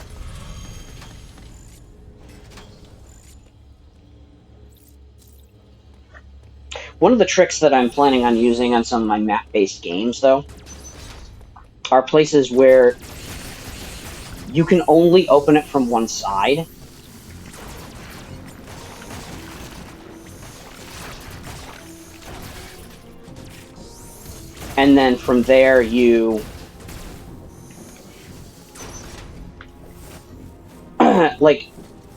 One of the tricks that I'm planning on using on some of my map-based games, though, are places where you can only open it from one side. And then from there, you... like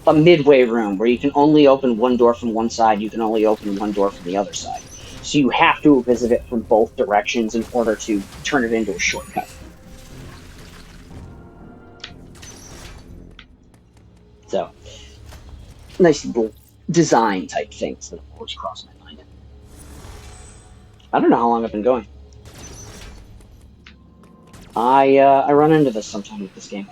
a midway room where you can only open one door from one side, you can only open one door from the other side. So you have to visit it from both directions in order to turn it into a shortcut. So, nice little design type things that always cross my mind. I don't know how long I've been going. I run into this sometime with this game.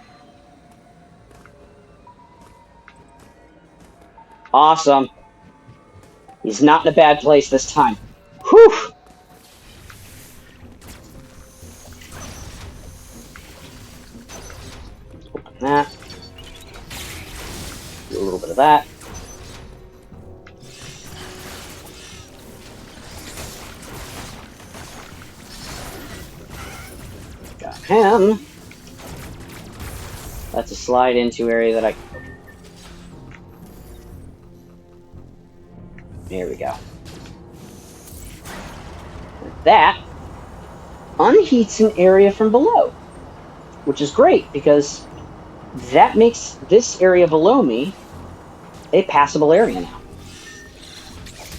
Awesome. He's not in a bad place this time. Whew! Open that. Do a little bit of that. Got him. That's a slide into area that I... There we go. That unheats an area from below, which is great because that makes this area below me a passable area now.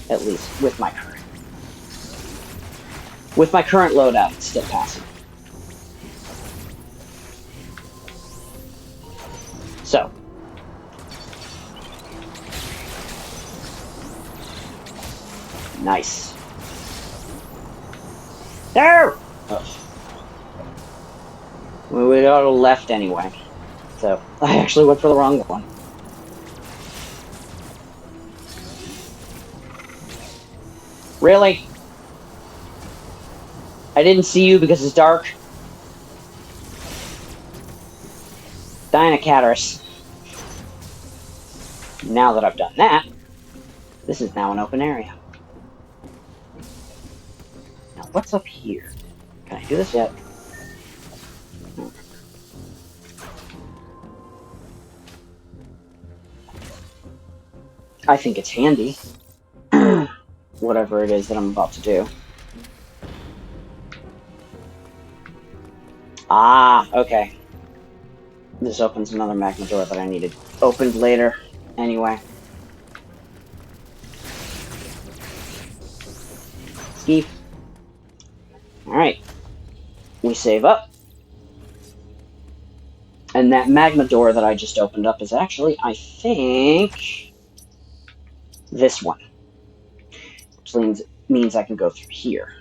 At least with my current. With my current loadout, it's still passable. So. Nice. There! Ugh. We would go left anyway. So, I actually went for the wrong one. Really? I didn't see you because it's dark. Dinocaterus. Now that I've done that, this is now an open area. Now, what's up here? Can I do this yet? I think it's handy. Whatever it is that I'm about to do. Ah, okay. This opens another magma door that I needed opened later. Anyway. Skeef. Alright. We save up. And that magma door that I just opened up is actually, I think, this one. Which means I can go through here.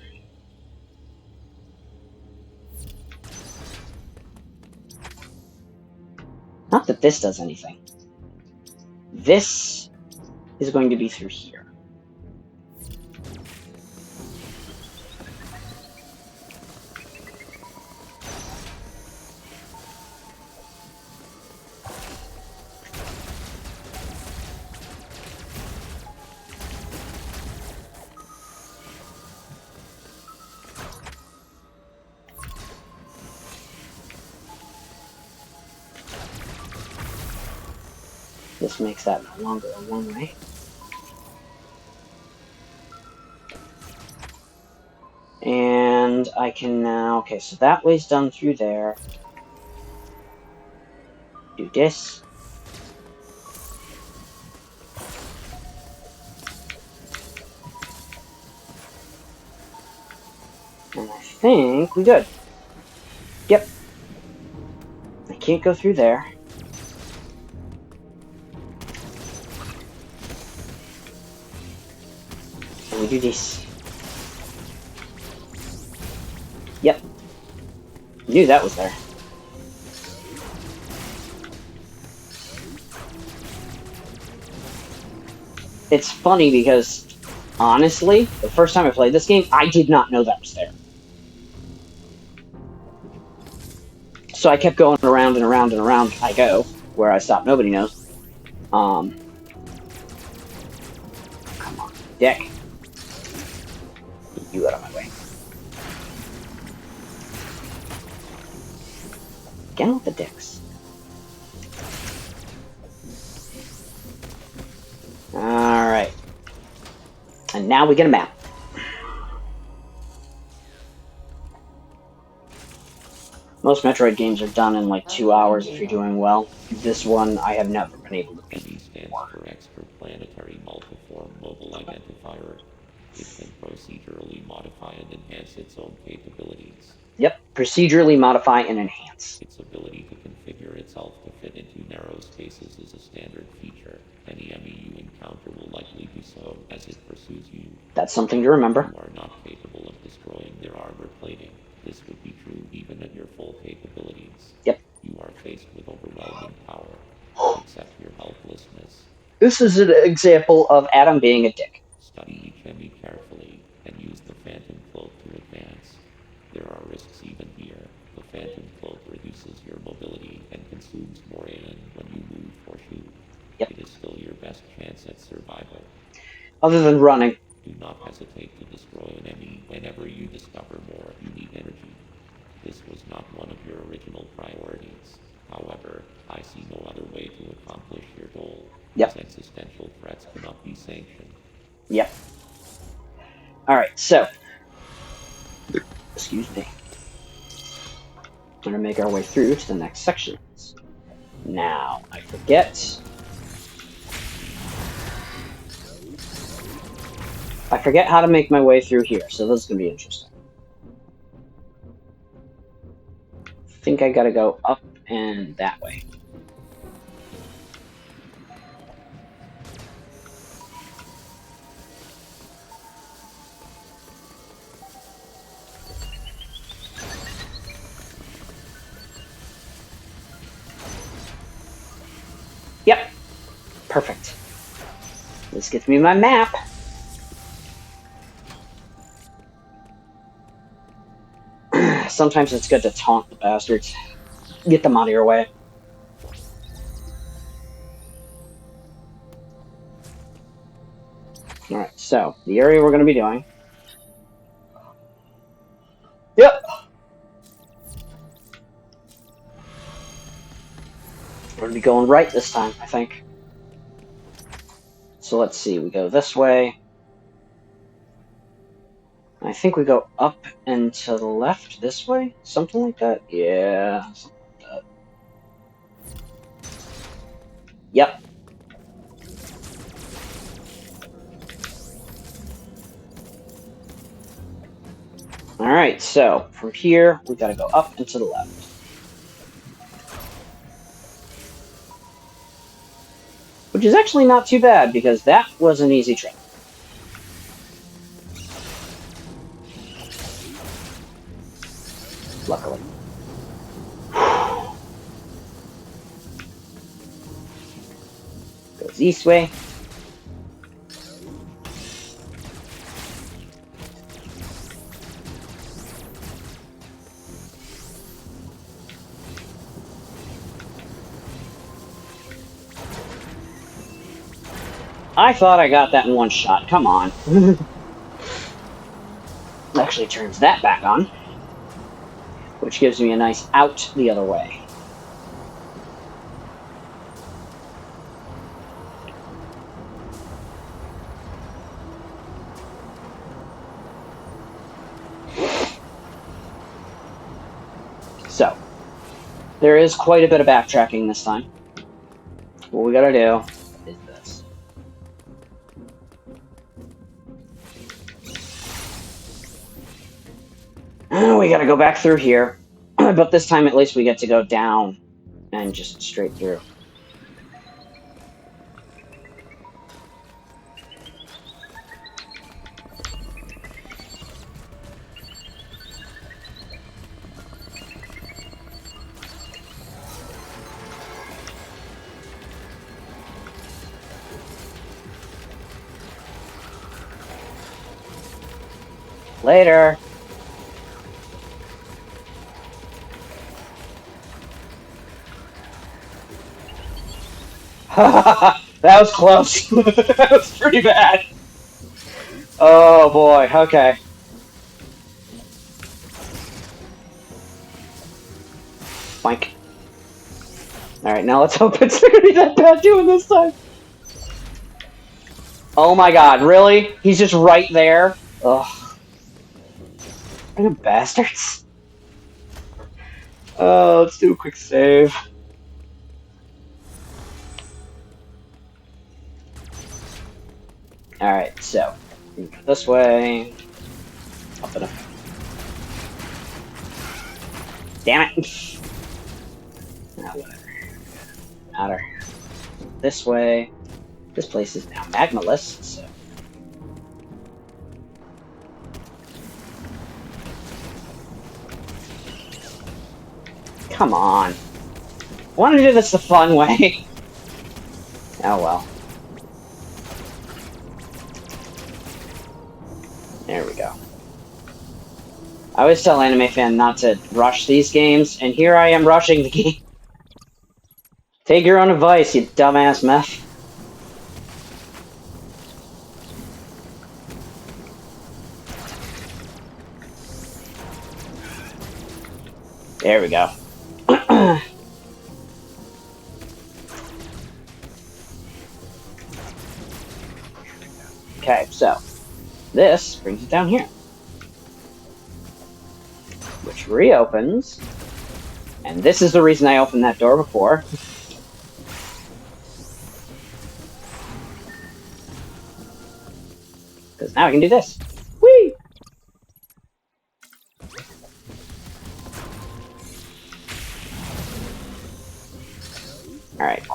Not that this does anything. This is going to be through here. This makes that no longer a one-way. And I can now... Okay, so that way's done through there. Do this. And I think we're good. Yep. I can't go through there. And we do this. Yep. Knew that was there. It's funny because, honestly, the first time I played this game, I did not know that was there. So I kept going around and around and around I go. Where I stop, nobody knows. Come on, dick. You out of my way. Get with the dicks. Alright. And now we get a map. Most Metroid games are done in like 2 hours if you're doing well. This one I have never been able to beat. Emmy stands for Extraplanetary Multiform Mobile Identifier. It can procedurally modify and enhance its own capabilities. Yep, procedurally modify and enhance. Its ability to configure itself to fit into narrow spaces is a standard feature. Any Emmy you encounter will likely do so as it pursues you. That's something to remember. You are not capable of destroying their armor plating. This would be true even at your full capabilities. Yep. You are faced with overwhelming power. Accept your helplessness. This is an example of Adam being a dick. Study each Emmy carefully and use the Phantom Cloak to advance. There are risks even here. The Phantom Cloak reduces your mobility and consumes more AN when you move or shoot. Yep. It is still your best chance at survival. Other than running. Do not hesitate to destroy an Emmy whenever you discover more unique energy. This was not one of your original priorities. However, I see no other way to accomplish your goal. Yep. These existential threats cannot be sanctioned. Yep. Alright, so. Excuse me. We're going to make our way through to the next sections. Now, I forget how to make my way through here, so this is going to be interesting. I think I gotta go up and that way. Perfect. This gets me my map. Sometimes it's good to taunt the bastards. Get them out of your way. Alright, so, the area we're going to be doing. Yep! We're going to be going right this time, I think. So let's see, we go this way. I think we go up and to the left this way? Something like that? Yeah, something like that. Yep. Alright, so, from here, we gotta go up and to the left. Which is actually not too bad, because that was an easy trip. Luckily. Goes east way. I thought I got that in one shot. Come on. Actually turns that back on. Which gives me a nice out the other way. So, there is quite a bit of backtracking this time. What we gotta do is this. We gotta go back through here. But this time at least we get to go down and just straight through. Later. That was close. That was pretty bad. Oh boy, okay. Boink. Alright, now let's hope it's not gonna be that bad doing this time. Oh my god, really? He's just right there? Ugh. Are you bastards? Oh, let's do a quick save. Alright, so, we go this way. Up and up. Damn it! Now whatever. Matter. This way. This place is now magmaless, so. Come on. I want to do this the fun way. Oh well. There we go. I always tell anime fan not to rush these games, and here I am rushing the game. Take your own advice, you dumbass meth. There we go. Okay, so this brings it down here, which reopens, and this is the reason I opened that door before. Because now I can do this. Whee! Alright.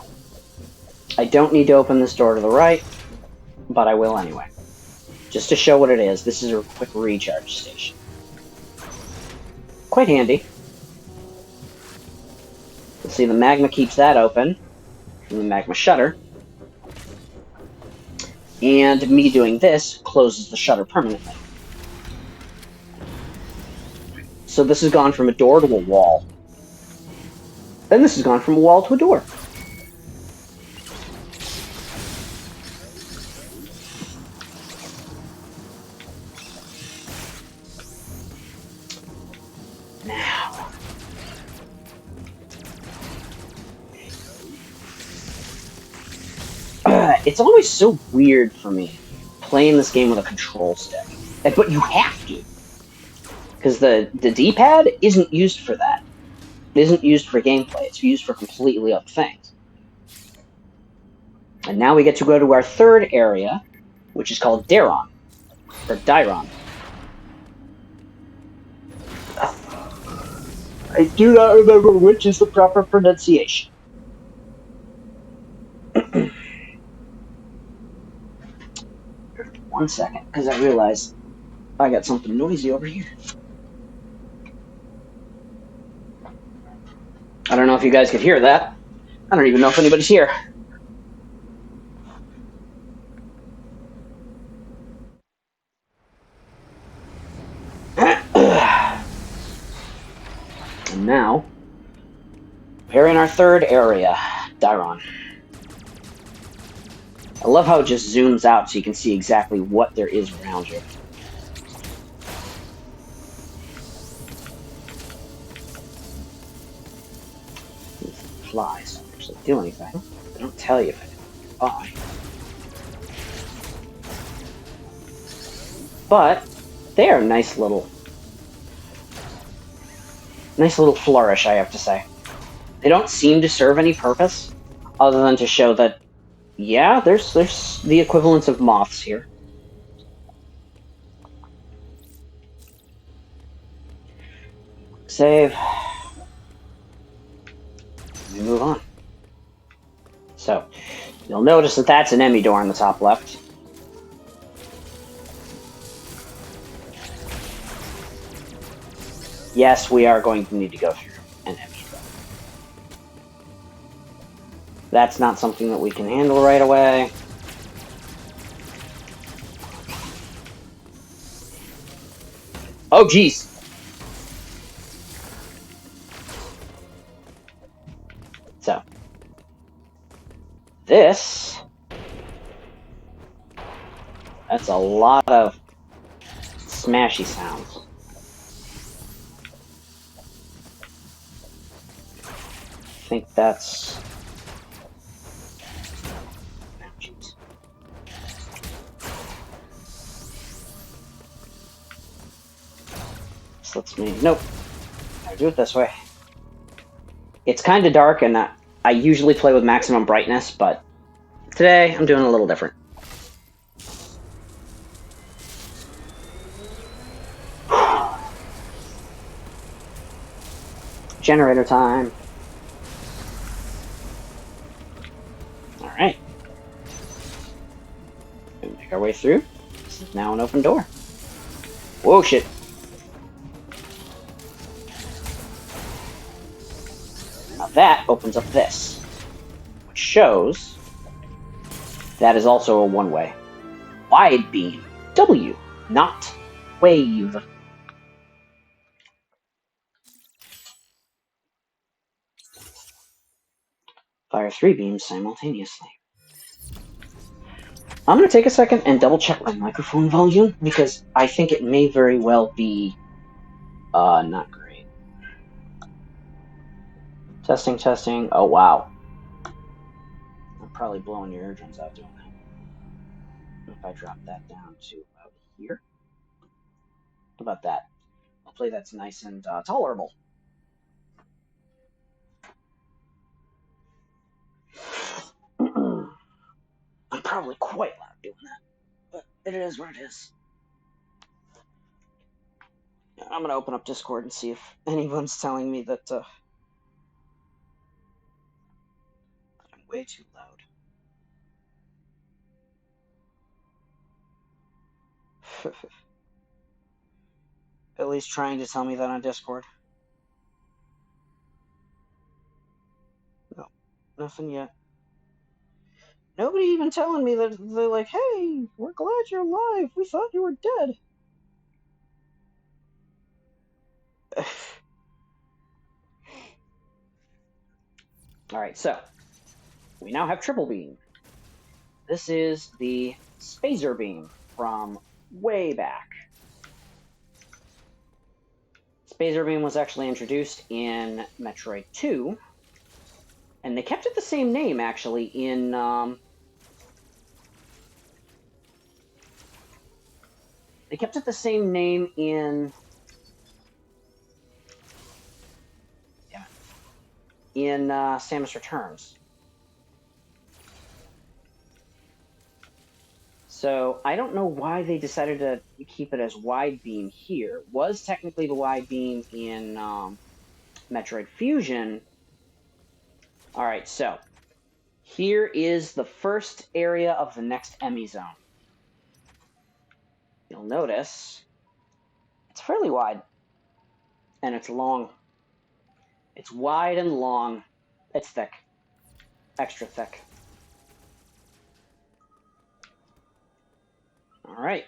I don't need to open this door to the right, but I will anyway. Just to show what it is, this is a quick recharge station. Quite handy. You'll see the magma keeps that open from the magma shutter. And me doing this closes the shutter permanently. So this has gone from a door to a wall. Then this has gone from a wall to a door. Now. It's always so weird for me playing this game with a control stick. But you have to. Because the D-pad isn't used for that. It isn't used for gameplay. It's used for completely other things. And now we get to go to our third area, which is called Daron. Or Dyron. I do not remember which is the proper pronunciation. 1 second, because I realize I got something noisy over here. I don't know if you guys could hear that. I don't even know if anybody's here. And now, we're in our third area, Dyron. I love how it just zooms out so you can see exactly what there is around you. These flies don't actually do anything. They don't tell you if I fly. But they are a nice little flourish, I have to say. They don't seem to serve any purpose other than to show that, yeah, there's the equivalence of moths here. Save. We move on. So, you'll notice that that's an Emmy door on the top left. Yes, we are going to need to go through an Emmy door. That's not something that we can handle right away. Oh, jeez! So, this... That's a lot of smashy sounds. I think that's... Oh, jeez. This lets me... Nope. I do it this way. It's kind of dark, and I usually play with maximum brightness, but today I'm doing a little different. Generator time. Alright. We make our way through. This is now an open door. Whoa, shit. Now that opens up this, which shows that is also a one-way. Wide beam. W, not wave. Fire 3 beams simultaneously. I'm going to take a second and double check my microphone volume, because I think it may very well be not great. Testing, testing. Oh, wow. I'm probably blowing your eardrums out doing that. If I drop that down to about here. How about that? Hopefully that's nice and tolerable. I'm probably quite loud doing that, but it is what it is. I'm going to open up Discord and see if anyone's telling me that I'm way too loud. At least trying to tell me that on Discord. No, nothing yet. Nobody even telling me that they're like, hey, we're glad you're alive. We thought you were dead. Alright, so we now have Triple Beam. This is the Spazer Beam from way back. Spazer Beam was actually introduced in Metroid 2, and they kept it the same name, actually, in, they kept it the same name in... Damn it. In, Samus Returns. So, I don't know why they decided to keep it as Wide Beam here. It was technically the Wide Beam in, Metroid Fusion. Alright, so here is the first area of the next Emmy zone. You'll notice it's fairly wide, and it's long. It's wide and long. It's thick. Extra thick. Alright.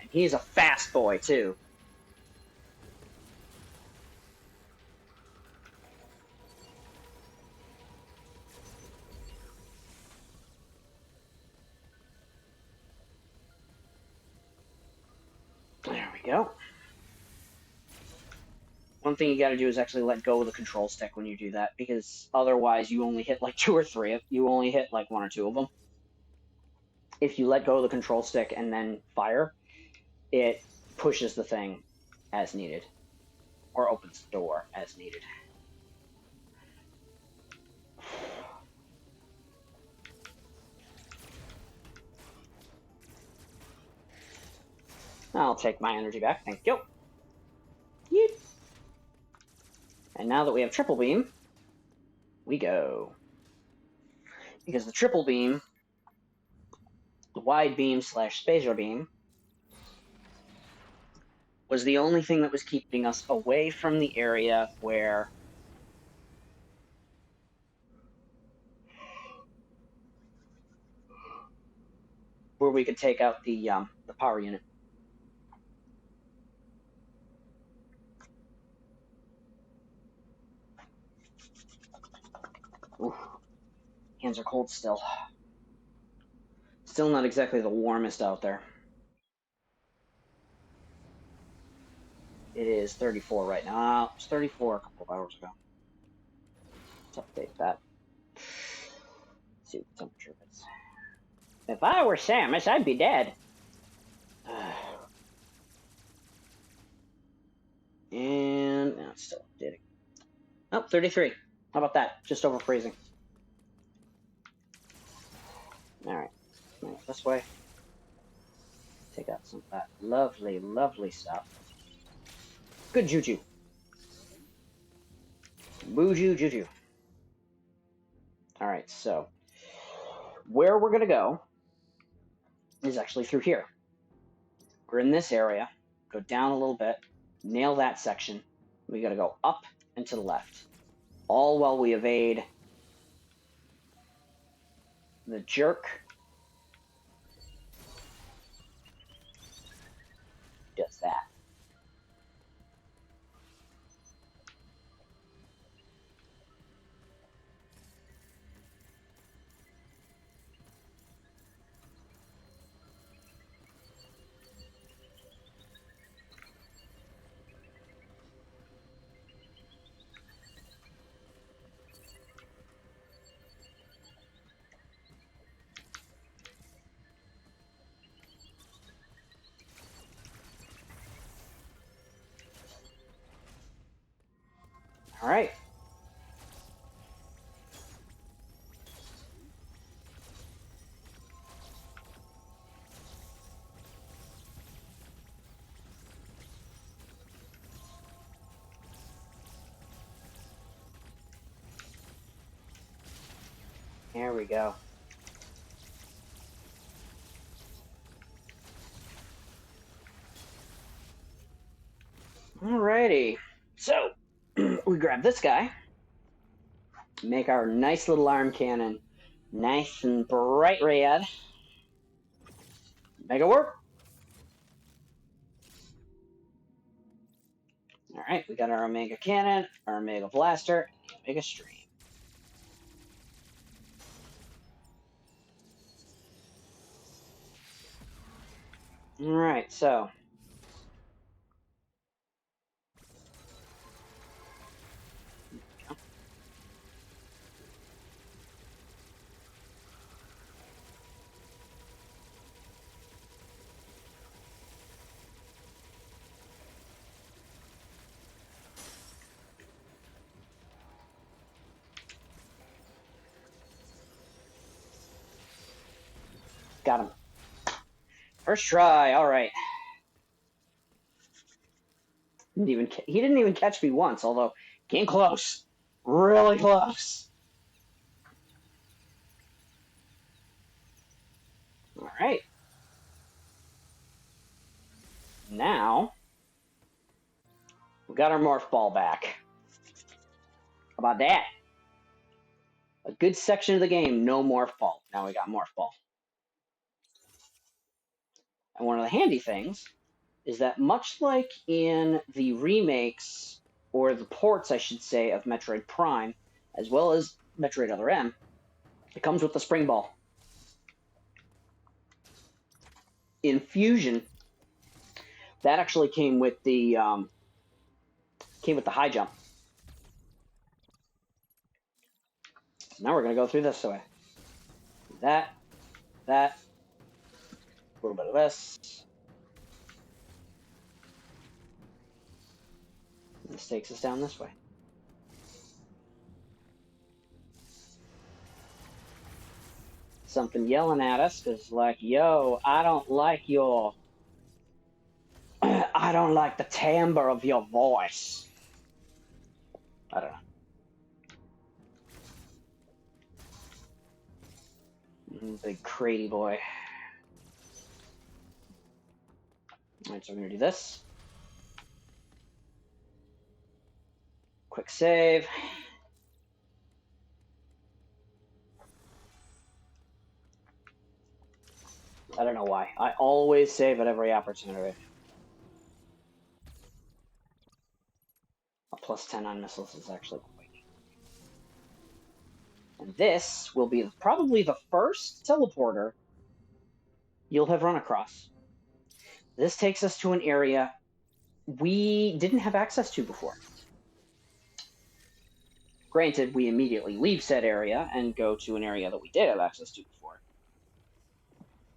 And he's a fast boy, too. There we go. One thing you gotta do is actually let go of the control stick when you do that, because otherwise you only hit like 2 or 3. You only hit like 1 or 2 of them. If you let go of the control stick and then fire, it pushes the thing as needed. Or opens the door as needed. I'll take my energy back, thank you. Yeet. And now that we have Triple Beam, we go. Because the Triple Beam, the Wide Beam / Spazer Beam, was the only thing that was keeping us away from the area where we could take out the power unit. Oof. Hands are cold still. Still not exactly the warmest out there. It is 34 right now. It was 34 a couple of hours ago. Let's update that. Let's see what the temperature is. If I were Samus, I'd be dead. And now it's still updating. Oh, 33. How about that? Just over freezing. Alright. This way. Take out some of that lovely, lovely stuff. Good juju. Booju juju. Alright, so where we're gonna go is actually through here. We're in this area. Go down a little bit. Nail that section. We gotta go up and to the left. All while we evade the jerk. Does that. Alright. There we go. Alrighty. So, we grab this guy. Make our nice little arm cannon nice and bright red. Make it work. Alright, we got our Omega Cannon, our Omega Blaster, and the Omega Stream. Alright, so. Got him. First try, alright. He didn't even catch me once, although came close. Really close. Alright. Now, we got our Morph Ball back. How about that? A good section of the game, no Morph Ball. Now we got Morph Ball. And one of the handy things is that much like in the remakes, or the ports, I should say, of Metroid Prime, as well as Metroid Other M, it comes with the Spring Ball. In Fusion, that actually came with the high jump. Now we're going to go through this way. That, a little bit of this. And this takes us down this way. Something yelling at us because, like, yo, I don't like your... I don't like the timbre of your voice. I don't know. Big crazy boy. Alright, so we're going to do this. Quick save. I don't know why. I always save at every opportunity. A plus 10 on missiles is actually quite neat. And this will be probably the first teleporter you'll have run across. This takes us to an area we didn't have access to before. Granted, we immediately leave said area and go to an area that we did have access to before.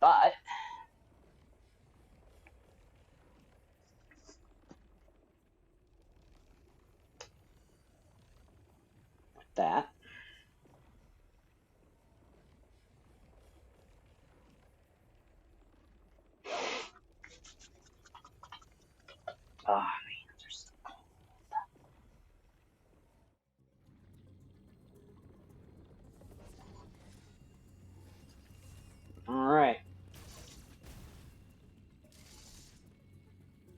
But with that, my hands are so cold. Alright.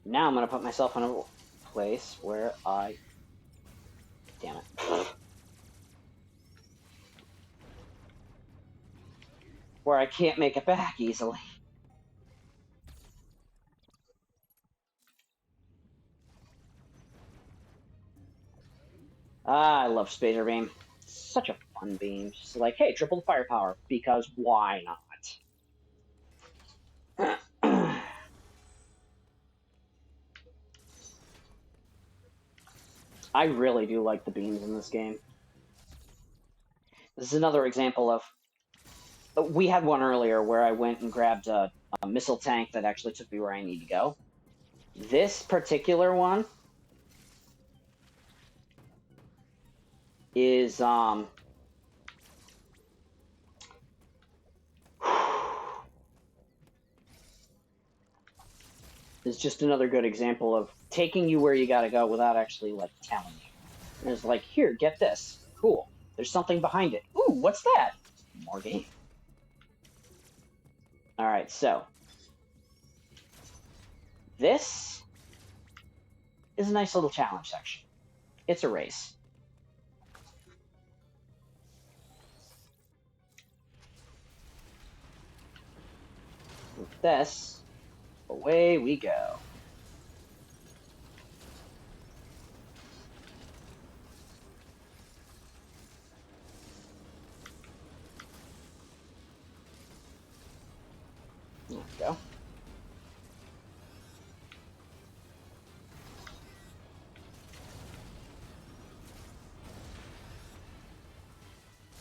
Now I'm going to put myself in a place where I... Damn it. Where I can't make it back easily. I love Spacer Beam. It's such a fun beam. Just like, hey, triple the firepower, because why not? I really do like the beams in this game. This is another example of... We had one earlier where I went and grabbed a missile tank that actually took me where I need to go. This particular one is is just another good example of taking you where you gotta go without actually, like, telling you. And it's like, here, get this. Cool. There's something behind it. Ooh, what's that? More game. Alright, so. This is a nice little challenge section. It's a race. this, away we go. There we go.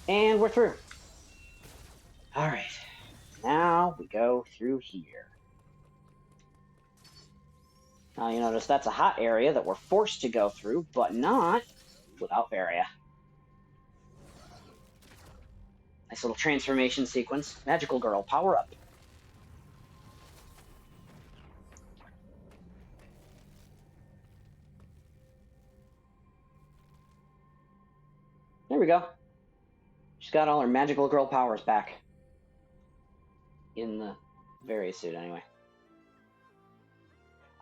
And we're through. Alright, now we go through here. Now you notice that's a hot area that we're forced to go through, but not without Varia. Nice little transformation sequence. Magical girl, power up. There we go. She's got all her magical girl powers back. In the Varia suit, anyway.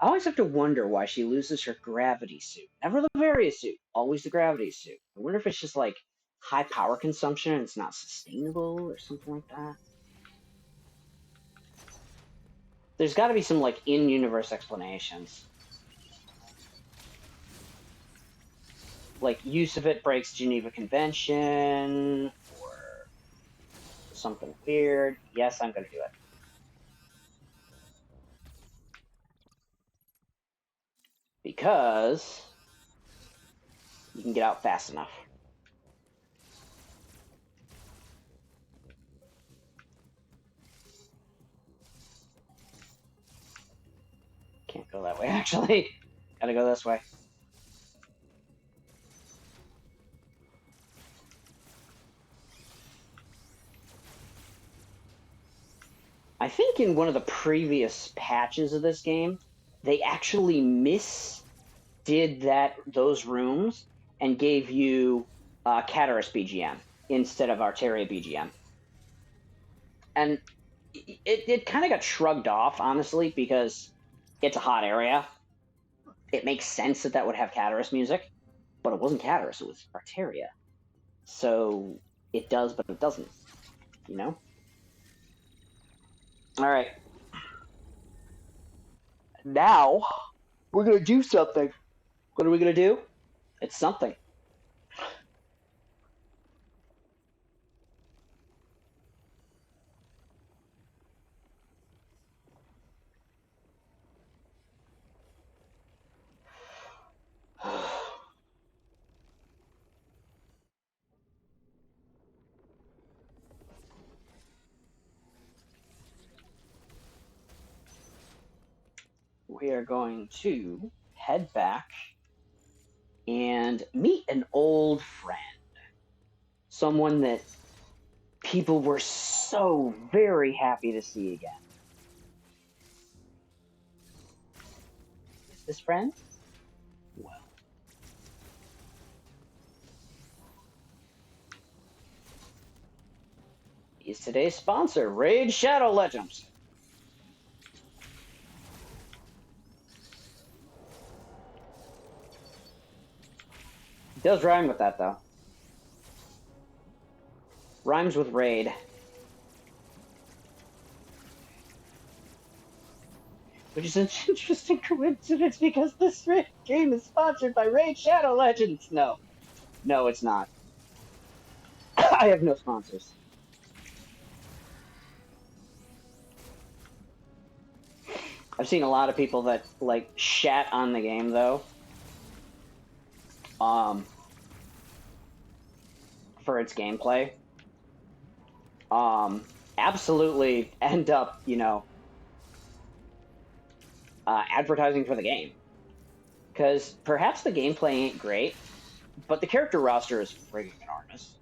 I always have to wonder why she loses her gravity suit. Never the Varia suit, always the gravity suit. I wonder if it's just like high power consumption and it's not sustainable or something like that. There's got to be some like in-universe explanations. Like use of it breaks Geneva Convention or something weird. Yes, I'm going to do it. Because you can get out fast enough. Can't go that way, actually. Gotta go this way. I think in one of the previous patches of this game, they actually misdid those rooms and gave you Cataris BGM instead of Arteria BGM. And it kind of got shrugged off, honestly, because it's a hot area. It makes sense that would have Cataris music, but it wasn't Cataris, it was Arteria. So it does, but it doesn't, you know? Alright. Now, we're gonna do something. What are we gonna do? It's something. We are going to head back and meet an old friend. Someone that people were so very happy to see again. Is this friend? Well. He's today's sponsor, Raid Shadow Legends. It does rhyme with that, though. Rhymes with Raid. Which is an interesting coincidence because this game is sponsored by Raid Shadow Legends. No. No, it's not. I have no sponsors. I've seen a lot of people that, like, shat on the game, though. For its gameplay. Absolutely end up, you know, advertising for the game. Because perhaps the gameplay ain't great, but the character roster is friggin' enormous.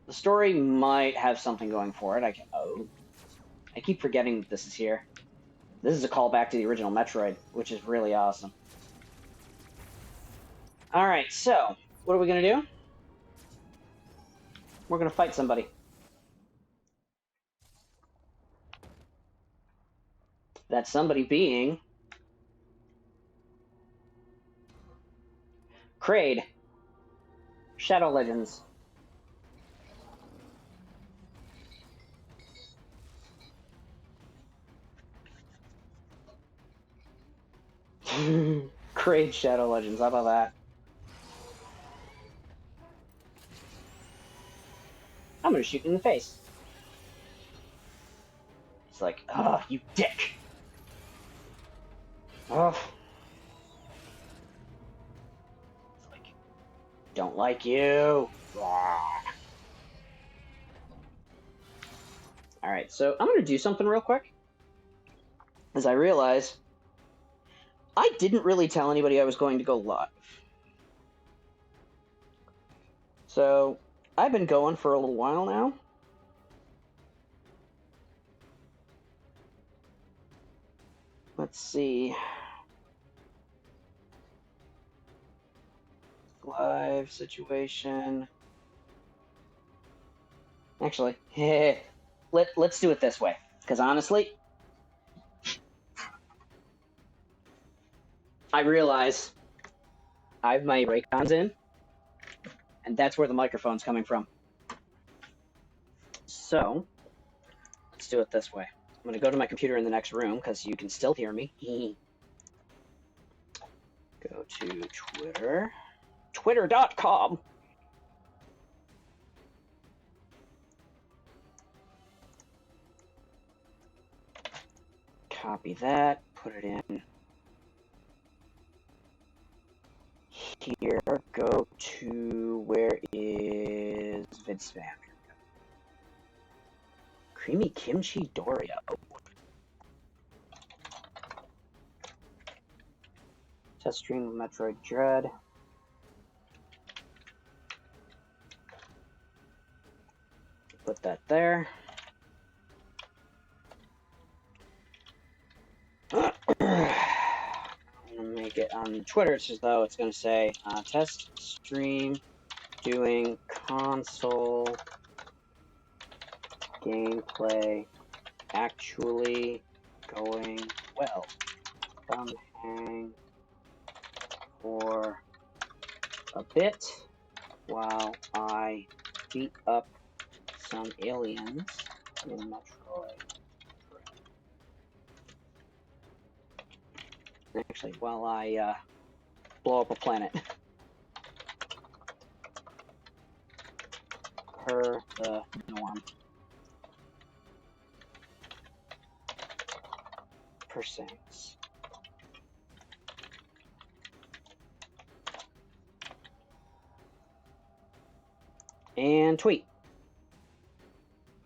The story might have something going for it. I keep forgetting that this is here. This is a callback to the original Metroid, which is really awesome. Alright, so, what are we gonna do? We're gonna fight somebody. That somebody being Kraid. Shadow Legends. Crade Shadow Legends, how about that? I'm gonna shoot you in the face. It's like, oh, you dick! Oh. It's like, don't like you! Alright, so I'm gonna do something real quick. As I realize, I didn't really tell anybody I was going to go live. So, I've been going for a little while now. Let's see. Live situation. Actually, let's do it this way. Because honestly, I realize I have my Raycons in, and that's where the microphone's coming from. So, let's do it this way. I'm going to go to my computer in the next room, because you can still hear me. Go to Twitter. Twitter.com. Copy that, put it in here, go to, where is VidSpam? Creamy Kimchi Doria. Test stream of Metroid Dread. Put that there. I'm gonna make it on Twitter. It's as though it's gonna say test stream doing console gameplay actually going well. Come hang for a bit while I beat up some aliens in Metroid Dread. Actually, while I blow up a planet. Per the norm. Percents. And tweet.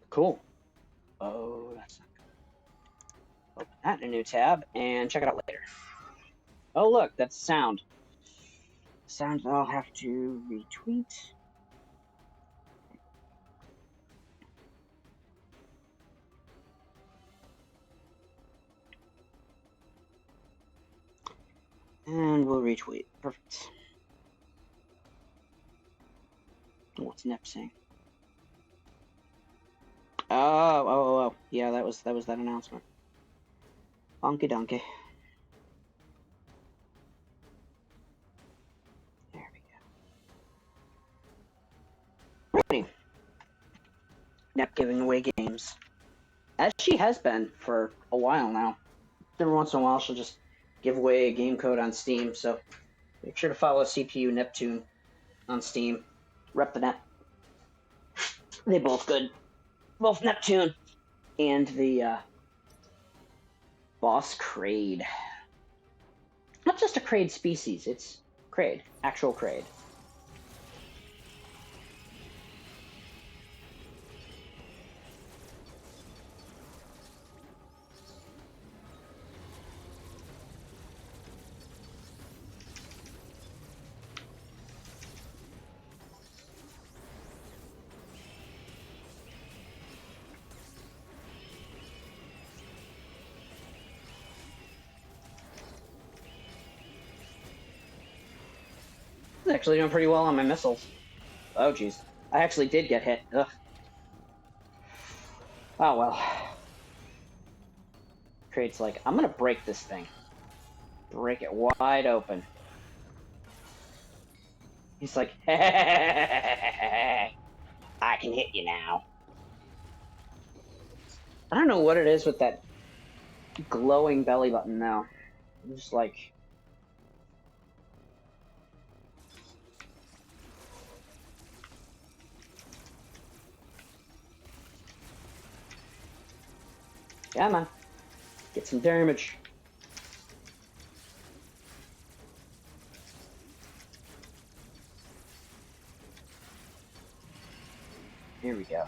Cool. Oh, that's not good. Open that in a new tab and check it out later. Oh, look, that's sound. Sound I'll have to retweet. And we'll retweet. Perfect. What's Nep saying? Oh. Yeah, that was that announcement. Donkey donkey. There we go. Right. Nep giving away games. As she has been for a while now. Every once in a while she'll just give away a game code on Steam, so make sure to follow CPU Neptune on Steam. Rep the net. They both good. Both Neptune and the boss Crade. Not just a Crade species, it's Crade. Actual Crade. Actually doing pretty well on my missiles. Oh, jeez. I actually did get hit. Ugh. Oh, well. Crate's like, I'm gonna break this thing. Break it wide open. He's like, I can hit you now. I don't know what it is with that glowing belly button now. I'm just like... Come on. Get some damage. Here we go.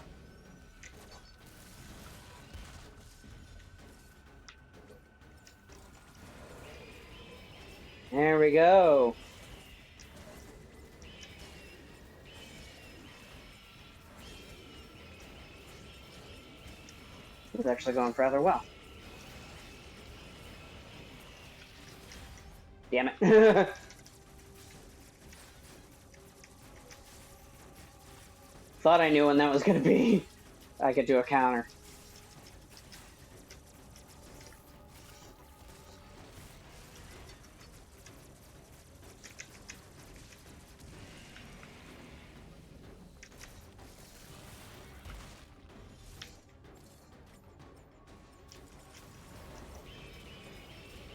There we go. It's actually going rather well. Damn it. Thought I knew when that was going to be. I could do a counter.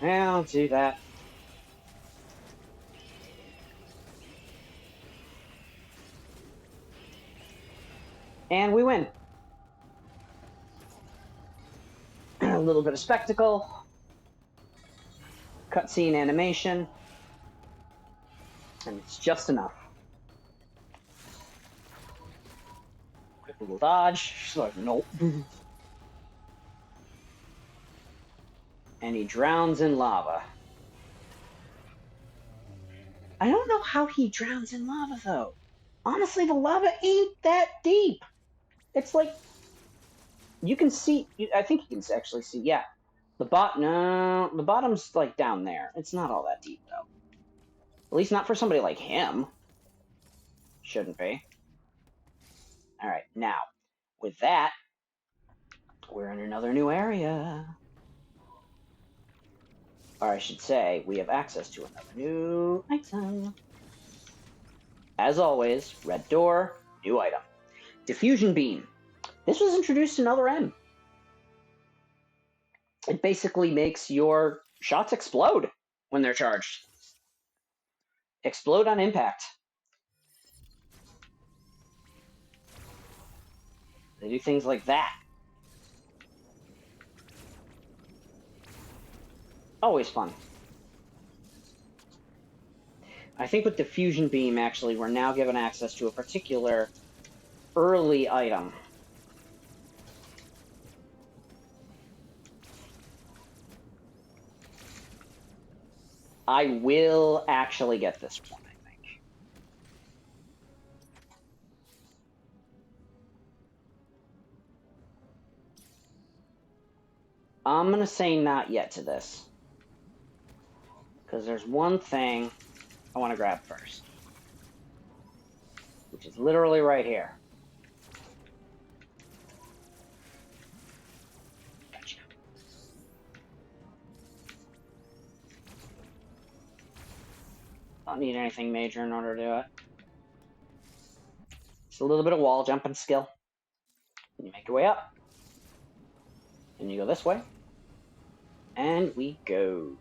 I'll do that. And we win. A little bit of spectacle. Cutscene animation. And it's just enough. Quick little dodge. She's like, nope. And he drowns in lava. I don't know how he drowns in lava, though. Honestly, the lava ain't that deep. It's like, you can see, I think you can actually see, yeah. The bottom's like down there. It's not all that deep, though. At least not for somebody like him. Shouldn't be. Alright, now, with that, we're in another new area. Or I should say, we have access to another new item. As always, red door, new item. Diffusion Beam. This was introduced in Other M. It basically makes your shots explode when they're charged. Explode on impact. They do things like that. Always fun. I think with Diffusion Beam, actually, we're now given access to a particular early item. I will actually get this one, I think. I'm going to say not yet to this. Because there's one thing I want to grab first. Which is literally right here. Gotcha. Don't need anything major in order to do it. Just a little bit of wall jumping skill. And you make your way up. And you go this way. And we go.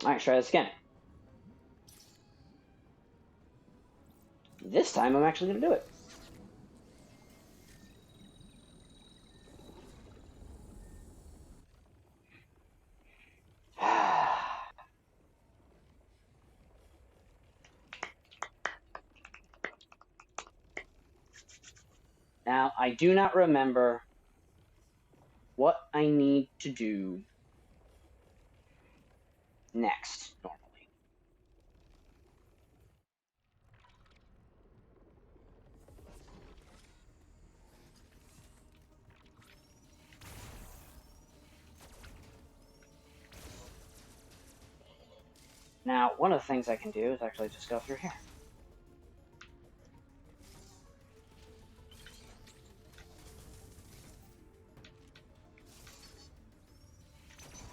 Alright, try this again. This time I'm actually going to do it. Now, I do not remember what I need to do next, normally. Now, one of the things I can do is actually just go through here.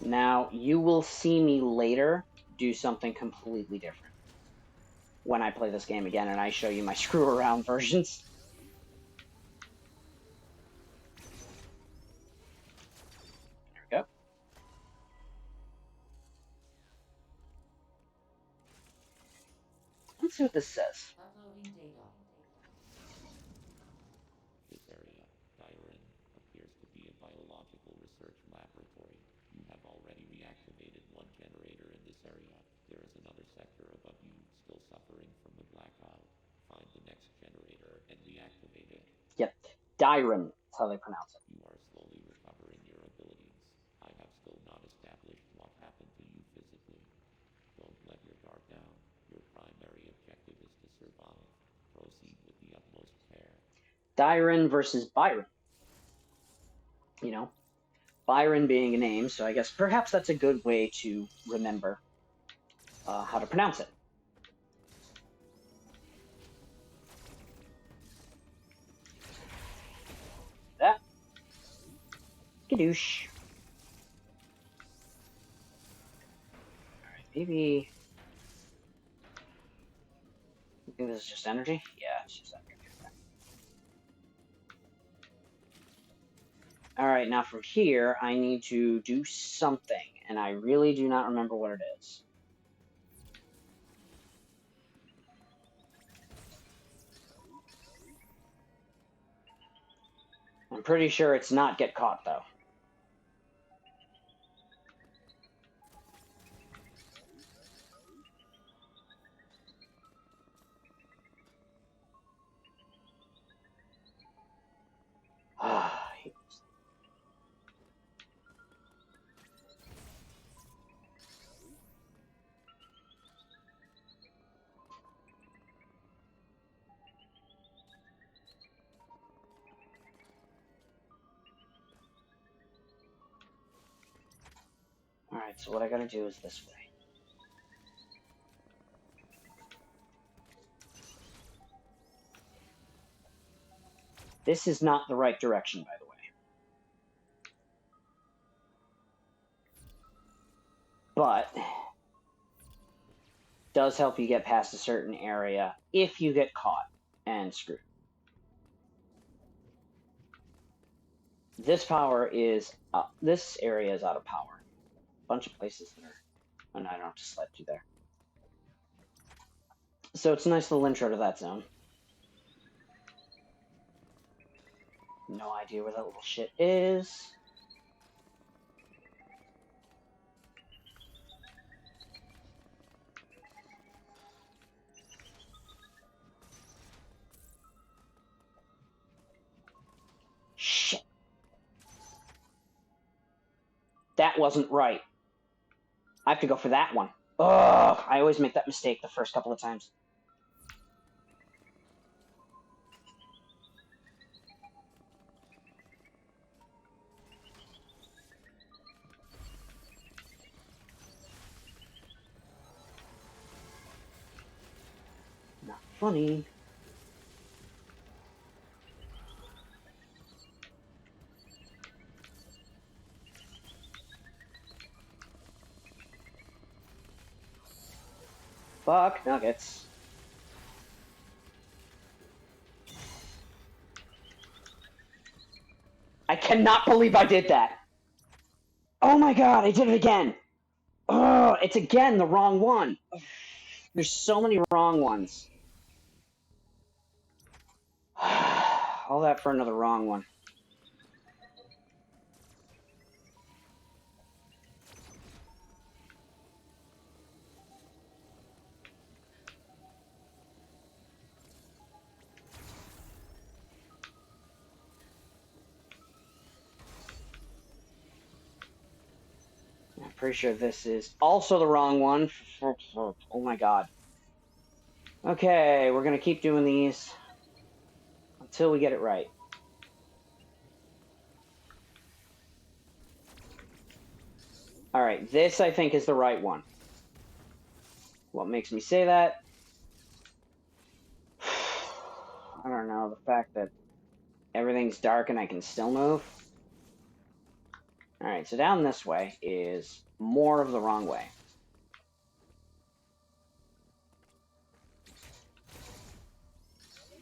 Now, you will see me later do something completely different when I play this game again and I show you my screw-around versions. There we go. Let's see what this says. Uploading data. This area, Byron, Dyron, that's how they pronounce it. You are slowly recovering your abilities. I have still not established what happened to you physically. Don't let your guard down. Your primary objective is to survive. Proceed with the utmost care. Dyron versus Byron. You know, Byron being a name, so I guess perhaps that's a good way to remember how to pronounce it. That. Skadoosh. Alright, maybe... I think this is just energy? Yeah, it's just energy. Alright, now from here, I need to do something, and I really do not remember what it is. I'm pretty sure it's not get caught, though. Ah, Alright, so what I gotta do is this way. This is not the right direction, by the way. But does help you get past a certain area if you get caught and screwed. This power is this area is out of power. A bunch of places that are, and I don't have to sled through there. So it's a nice little intro to that zone. No idea where that little shit is. Shit. That wasn't right. I have to go for that one. Ugh, I always make that mistake the first couple of times. Not funny. Fuck nuggets. I cannot believe I did that. Oh my god, I did it again. Ugh, it's again the wrong one. Ugh, there's so many wrong ones. All that for another wrong one. I'm pretty sure this is also the wrong one. Oh my god. Okay, we're gonna keep doing these until we get it right. Alright, this I think is the right one. What makes me say that? I don't know, the fact that everything's dark and I can still move. Alright, so down this way is more of the wrong way.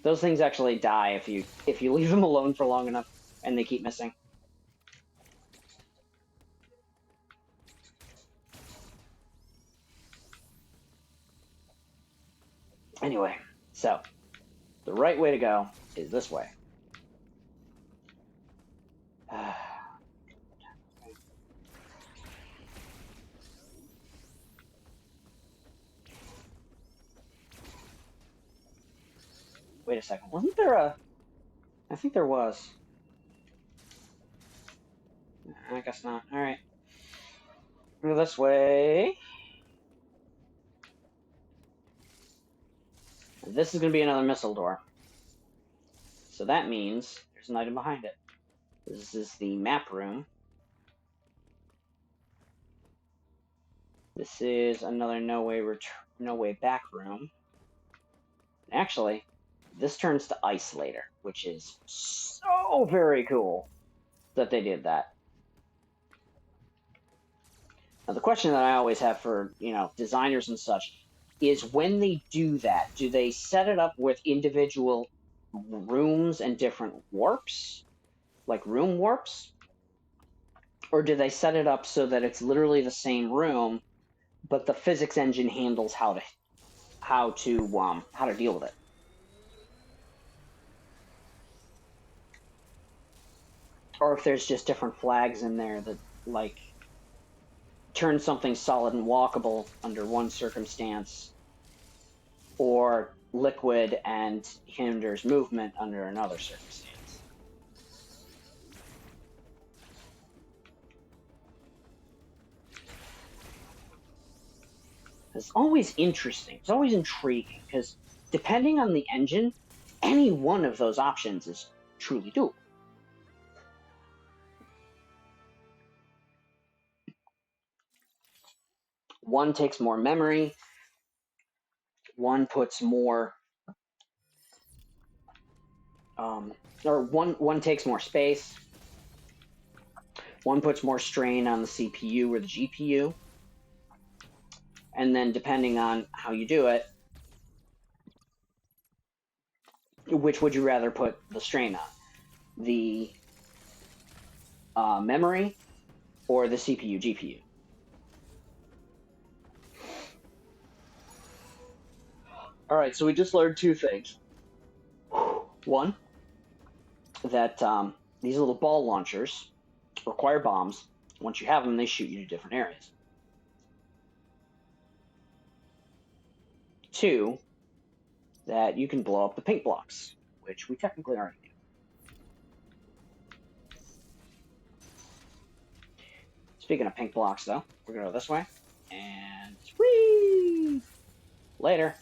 Those things actually die if you leave them alone for long enough and they keep missing. Anyway, so the right way to go is this way. Wait a second, wasn't there a... I think there was. I guess not. Alright. Go this way. This is going to be another missile door. So that means there's an item behind it. This is the map room. This is another no way back room. Actually, this turns to ice later, which is so very cool that they did that. Now, the question that I always have for, designers and such is when they do that, do they set it up with individual rooms and different warps, like room warps? Or do they set it up so that it's literally the same room, but the physics engine handles how to deal with it? Or if there's just different flags in there that, like, turn something solid and walkable under one circumstance, or liquid and hinders movement under another circumstance. It's always interesting. It's always intriguing, because depending on the engine, any one of those options is truly doable. One takes more memory, one puts more or one takes more space, one puts more strain on the CPU or the GPU, and then depending on how you do it, which would you rather put the strain on? The memory or the CPU, GPU? Alright, so we just learned two things. One, that these little ball launchers require bombs. Once you have them, they shoot you to different areas. Two, that you can blow up the pink blocks, which we technically already do. Speaking of pink blocks, though, we're going to go this way. And whee! Later.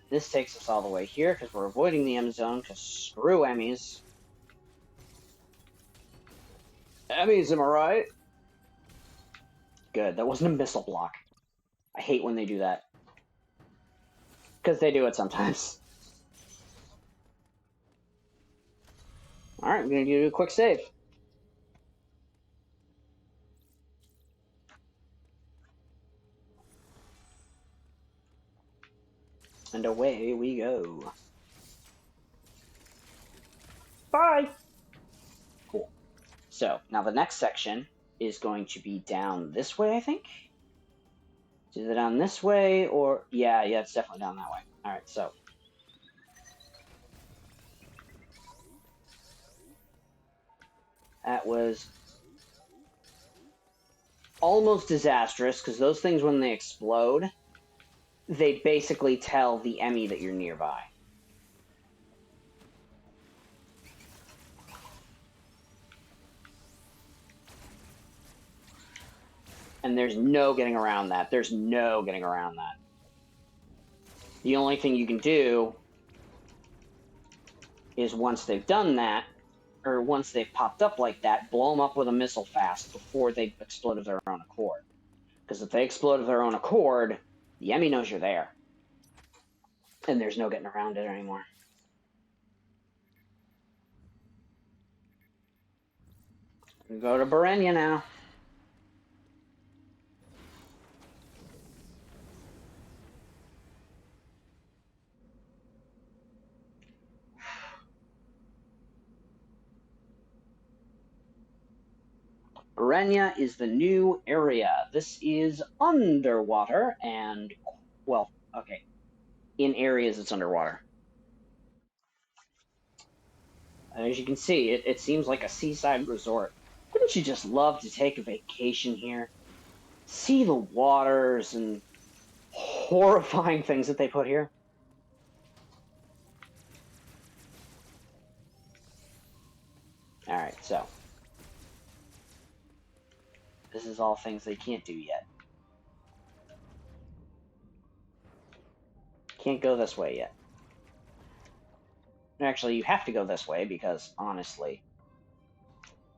This takes us all the way here, because we're avoiding the M zone, because screw Emmys. Emmys, am I right? Good, that wasn't a missile block. I hate when they do that. Because they do it sometimes. Alright, I'm going to do a quick save. And away we go. Bye! Cool. So, now the next section is going to be down this way, I think? Is it down this way, or... Yeah, it's definitely down that way. Alright, so... That was almost disastrous, because those things, when they explode, they basically tell the Emmy that you're nearby. And there's no getting around that. There's no getting around that. The only thing you can do is once they've done that, or once they've popped up like that, blow them up with a missile fast before they explode of their own accord. Because if they explode of their own accord, the Emmy knows you're there. And there's no getting around it anymore. We go to Berenia now. Berenia is the new area. This is underwater and, well, okay. In areas, it's underwater. As you can see, it seems like a seaside resort. Wouldn't you just love to take a vacation here? see the waters and horrifying things that they put here. Alright, so. This is all things they can't do yet. Can't go this way yet. Actually, you have to go this way because, honestly,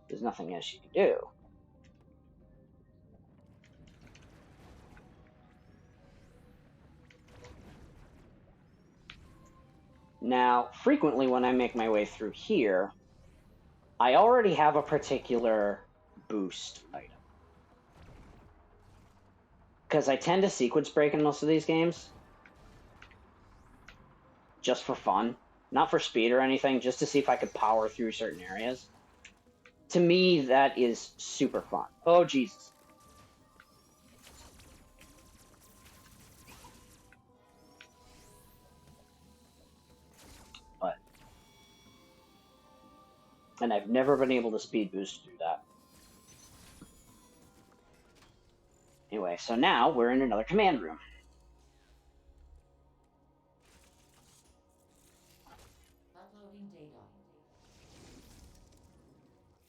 there's nothing else you can do. Now, frequently when I make my way through here, I already have a particular boost item. Because I tend to sequence break in most of these games. Just for fun. Not for speed or anything, just to see if I could power through certain areas. To me, that is super fun. Oh, Jesus. But... And I've never been able to speed boost through that. Anyway, so now we're in another command room. Uploading data.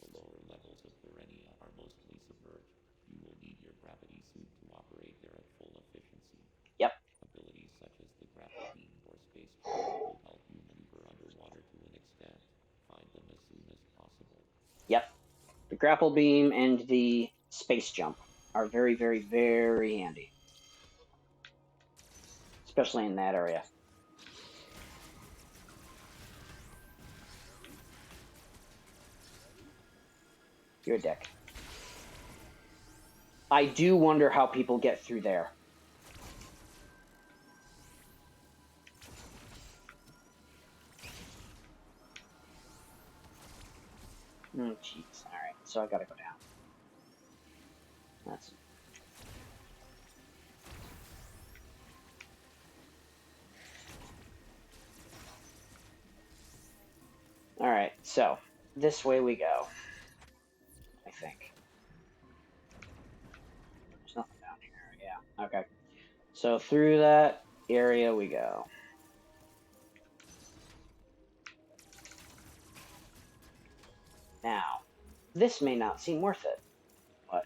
The lower levels of Verenia are mostly submerged. You will need your gravity suit to operate there at full efficiency. Yep. Abilities such as the Grapple Beam or Space Travel will help you maneuver underwater to an extent. Find them as soon as possible. Yep. The Grapple Beam and the Space Jump are very, very, very handy. Especially in that area. You're a dick. I do wonder how people get through there. Oh, jeez. Alright, so I gotta go down. That's... Alright, so, this way we go. I think. There's nothing down here. Yeah, okay. So through that area we go. Now, this may not seem worth it, but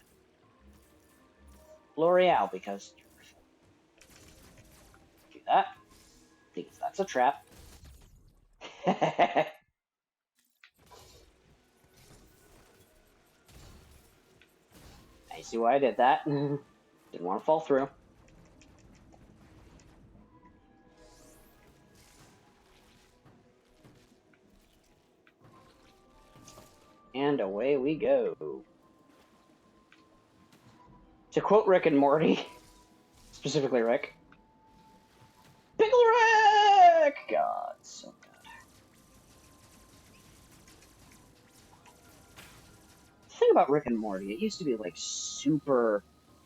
L'Oreal, because you're worth it. Do that, because that's a trap. I see why I did that. Didn't want to fall through. And away we go. To quote Rick and Morty, specifically Rick, Pickle Rick! God, so good. The thing about Rick and Morty, it used to be like super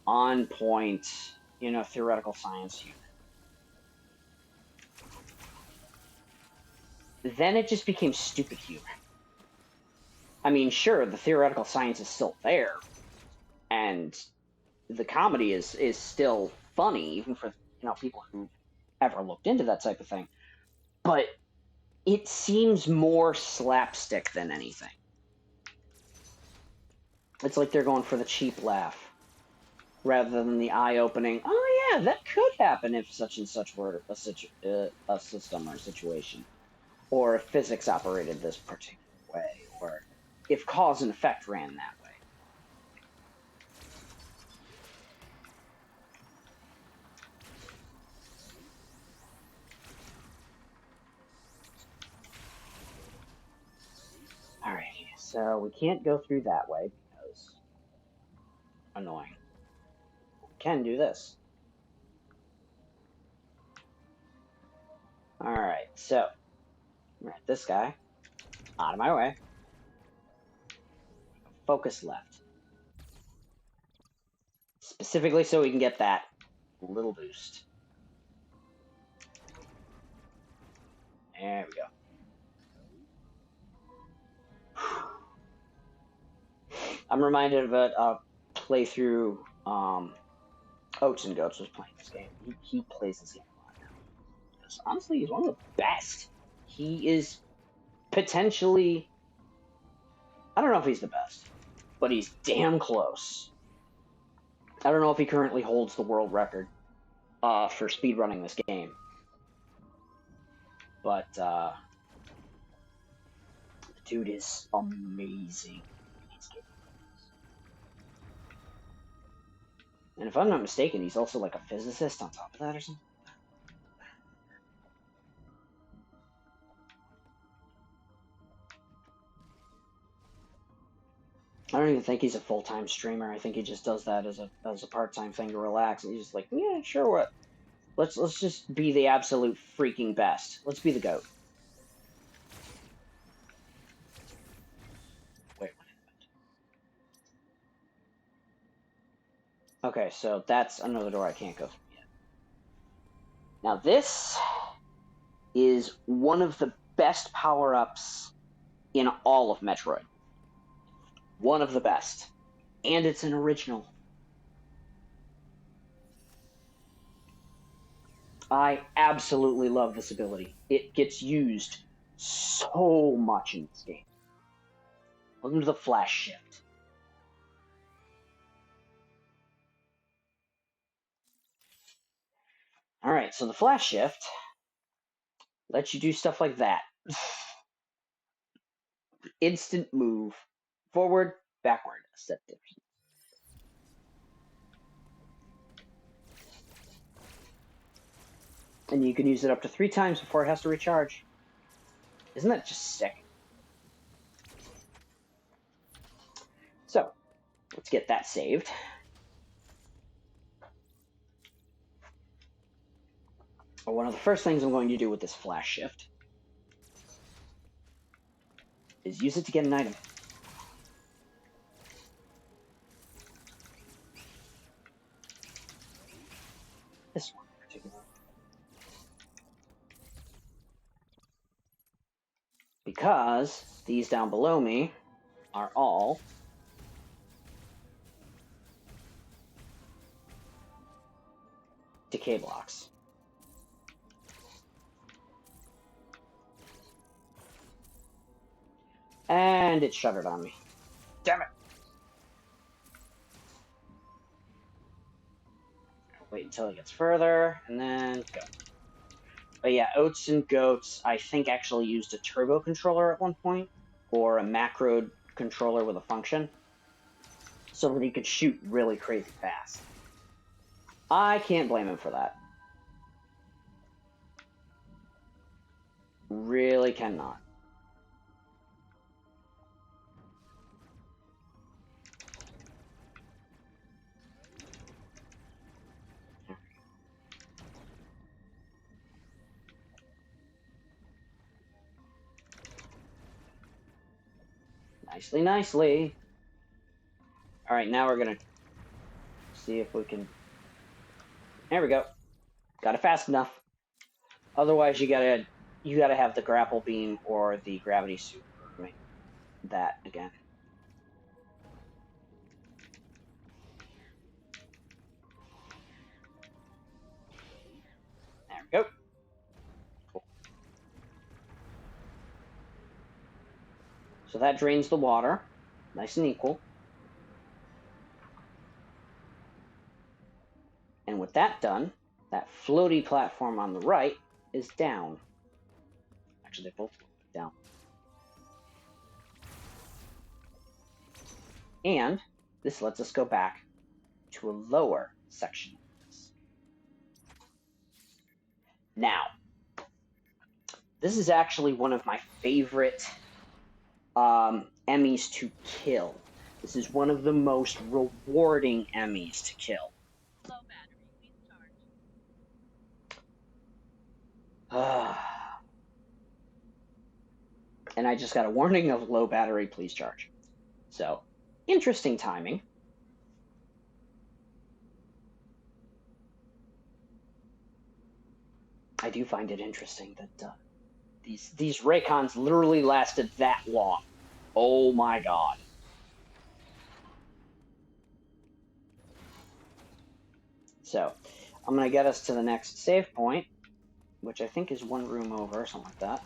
on point, you know, theoretical science humor. Then it just became stupid humor. I mean, sure, the theoretical science is still there, and the comedy is still funny, even for, you know, people who ever looked into that type of thing. But it seems more slapstick than anything. It's like they're going for the cheap laugh, rather than the eye-opening, oh yeah, that could happen if such and such were a system or a situation. Or if physics operated this particular way, or if cause and effect ran that way. Alright, so we can't go through that way because... annoying. We can do this. Alright, so... Right, this guy. Out of my way. Focus left. Specifically so we can get that little boost. There we go. I'm reminded of a playthrough Oats and Goats was playing this game. He plays this game a lot now. Because honestly, he's one of the best. He is potentially... I don't know if he's the best, but he's damn close. I don't know if he currently holds the world record for speedrunning this game. But the dude is amazing in these games. And if I'm not mistaken, he's also like a physicist on top of that or something. I don't even think he's a full-time streamer. I think he just does that as a part-time thing to relax. And he's just like, yeah, sure, what? Let's just be the absolute freaking best. Let's be the GOAT. Wait, what happened? Okay, so that's another door I can't go through yet. Now this is one of the best power-ups in all of Metroid. One of the best. And it's an original. I absolutely love this ability. It gets used so much in this game. Welcome to the Flash Shift. Alright, so the Flash Shift lets you do stuff like that. Instant move. Forward, backward. Step difference. And you can use it up to 3 times before it has to recharge. Isn't that just sick? So, let's get that saved. One of the first things I'm going to do with this Flash Shift is use it to get an item. This one in particular. Because these down below me are all decay blocks. And it shuttered on me. Damn it! I'll wait until it gets further, and then go. But yeah, Oats and Goats, I think, actually used a turbo controller at one point, or a macro controller with a function, so that he could shoot really crazy fast. I can't blame him for that. Really cannot. Nicely, nicely. Alright, now we're gonna see if we can... There we go. Got it fast enough. Otherwise, you gotta have the Grapple Beam or the Gravity Suit to make that again. There we go. Cool. So that drains the water. Nice and equal. And with that done, that floaty platform on the right is down. Actually, they both down. And this lets us go back to a lower section of this. Now, this is actually one of my favorite Emmys to kill. This is one of the most rewarding Emmys to kill. Low battery, please charge. And I just got a warning of low battery, please charge. So, interesting timing. I do find it interesting that these Raycons literally lasted that long. Oh my god. So, I'm going to get us to the next save point, which I think is one room over, or something like that.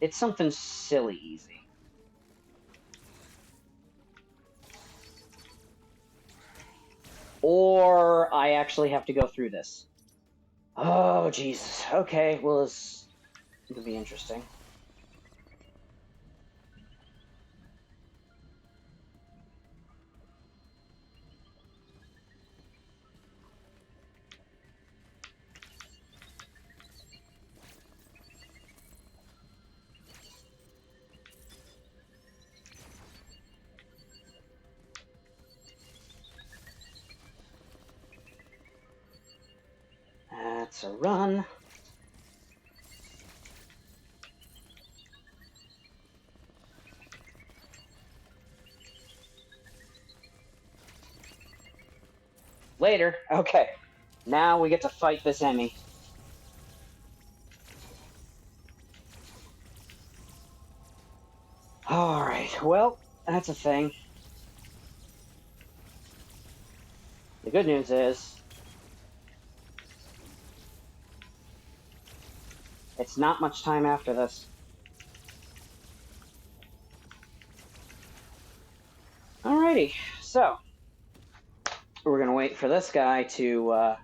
It's something silly easy. Or I actually have to go through this. Oh, Jesus. Okay, well, this could be interesting. That's a run. Later. Okay. Now we get to fight this Emmy. Alright, well, that's a thing. The good news is, it's not much time after this. Alrighty, so we're gonna wait for this guy to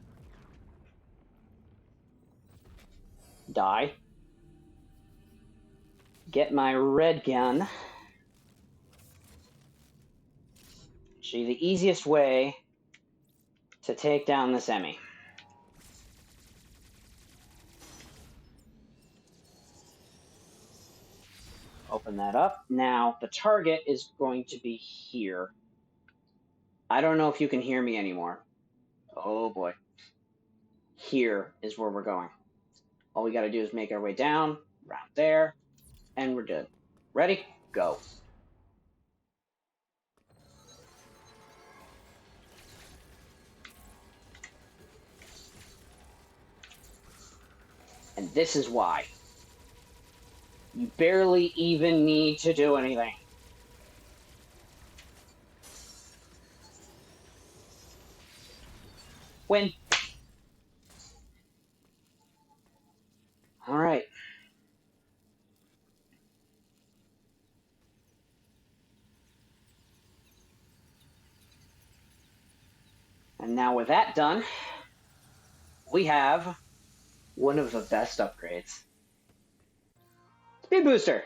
die. Get my red gun. Show you the easiest way to take down this Emmy. Open that up. Now, the target is going to be here. I don't know if you can hear me anymore. Oh boy. Here is where we're going. All we gotta do is make our way down, around there, and we're good. Ready? Go. And this is why. You barely even need to do anything. Win. Alright. And now with that done, we have one of the best upgrades. Speed booster!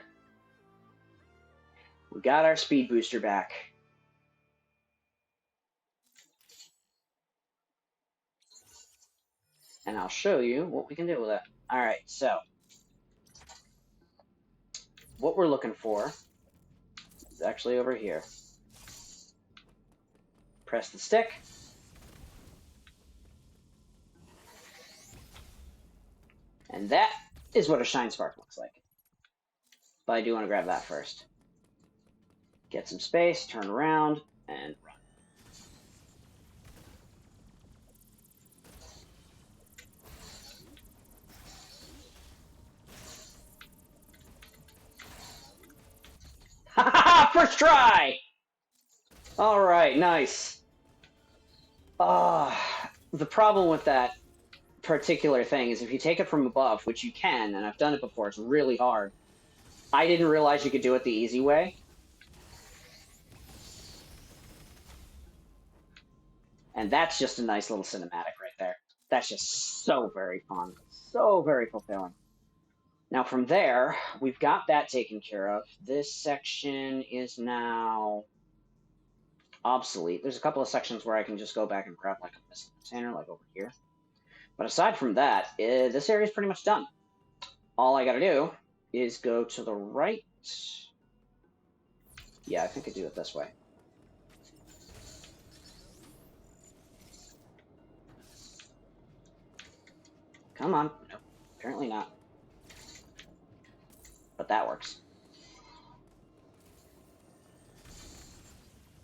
We got our speed booster back. And I'll show you what we can do with it. Alright, so what we're looking for is actually over here. Press the stick. And that is what a shine spark looks like. But I do want to grab that first. Get some space, turn around, and run. Ha ha ha! First try! Alright, nice. The problem with that particular thing is if you take it from above, which you can, and I've done it before, it's really hard. I didn't realize you could do it the easy way. And that's just a nice little cinematic right there. That's just so very fun. So very fulfilling. Now from there, we've got that taken care of. This section is now obsolete. There's a couple of sections where I can just go back and grab like a missile container, like over here. But aside from that, this area is pretty much done. All I gotta do is go to the right. Yeah, I think I do it this way. Come on. Nope, apparently not. But that works.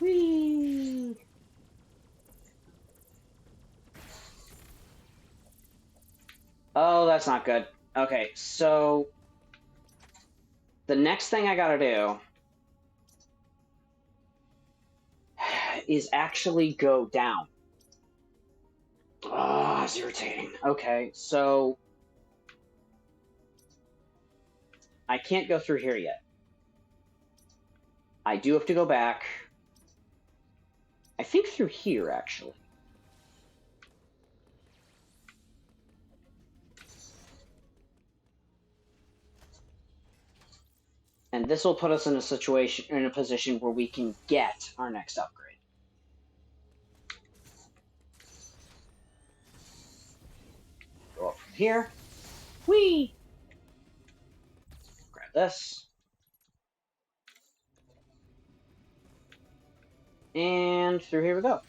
Whee! Oh, that's not good. Okay, so the next thing I gotta do is actually go down. Ah, it's irritating. Okay, so I can't go through here yet. I do have to go back. I think through here, actually. And this will put us in a position where we can get our next upgrade. Go up from here. Whee! Grab this. And through here we go.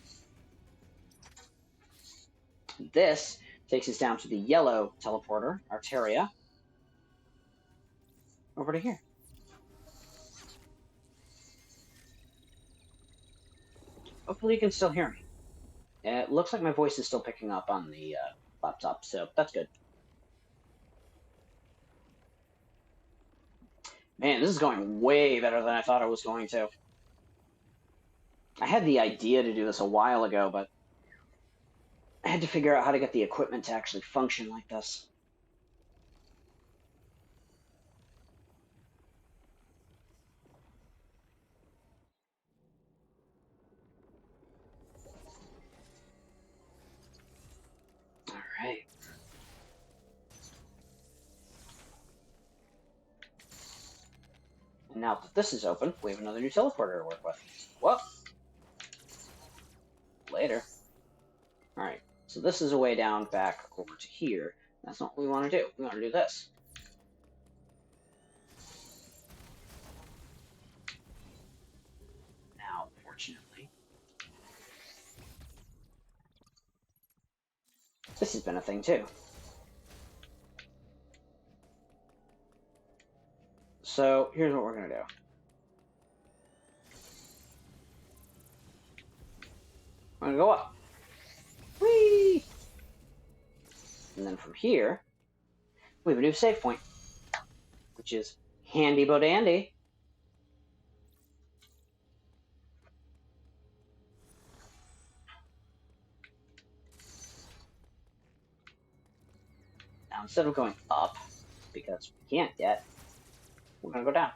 This takes us down to the yellow teleporter, Arteria. Over to here. Hopefully you can still hear me. It looks like my voice is still picking up on the laptop, so that's good. Man, this is going way better than I thought it was going to. I had the idea to do this a while ago, but I had to figure out how to get the equipment to actually function like this. Alright. And now that this is open, we have another new teleporter to work with. Whoop! Later. Alright, so this is a way down back over to here. That's not what we want to do. We want to do this. Now, fortunately, this has been a thing too. So, here's what we're going to do. I'm going to go up. Whee! And then from here, we have a new save point, which is handy bo dandy. Now, instead of going up, because we can't yet, we're going to go down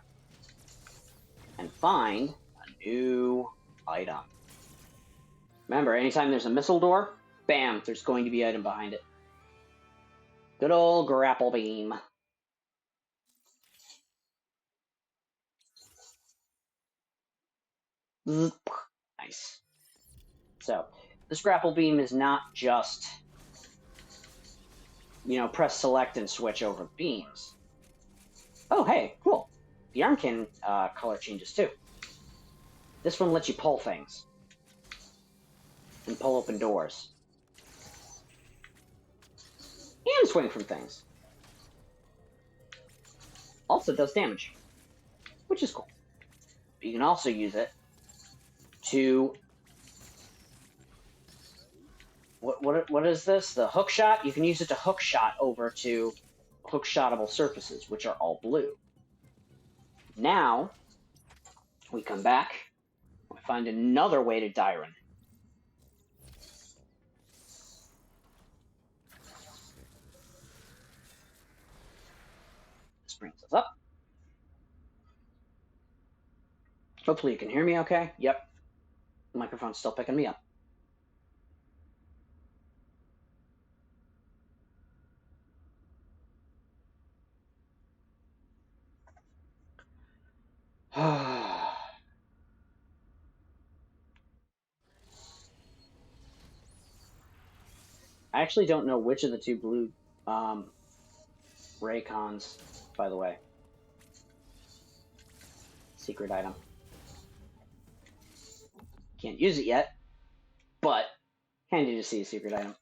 and find a new item. Remember, anytime there's a missile door, bam, there's going to be an item behind it. Good old Grapple Beam. Nice. So, this Grapple Beam is not just, press select and switch over beams. Oh, hey, cool. The Armkin color changes too. This one lets you pull things. And pull open doors. And swing from things. Also does damage. Which is cool. You can also use it to... What is this? The hook shot? You can use it to hook shot over to hook shotable surfaces, which are all blue. Now, we come back, we find another way to Dyron. This brings us up. Hopefully you can hear me okay. Yep. The microphone's still picking me up. I actually don't know which of the two blue Raycons, by the way. Secret item. Can't use it yet, but handy to see a secret item.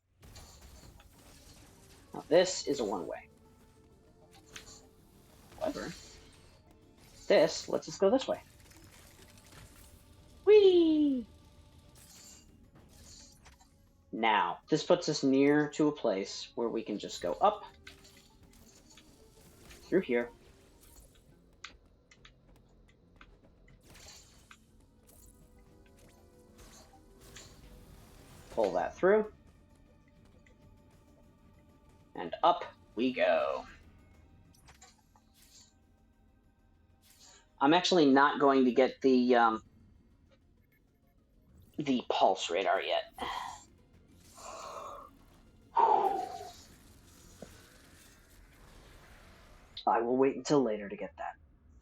Now this is a one-way. However, this lets us go this way. Whee! Now, this puts us near to a place where we can just go up through here. Pull that through. And up we go. I'm actually not going to get the pulse radar yet. I will wait until later to get that.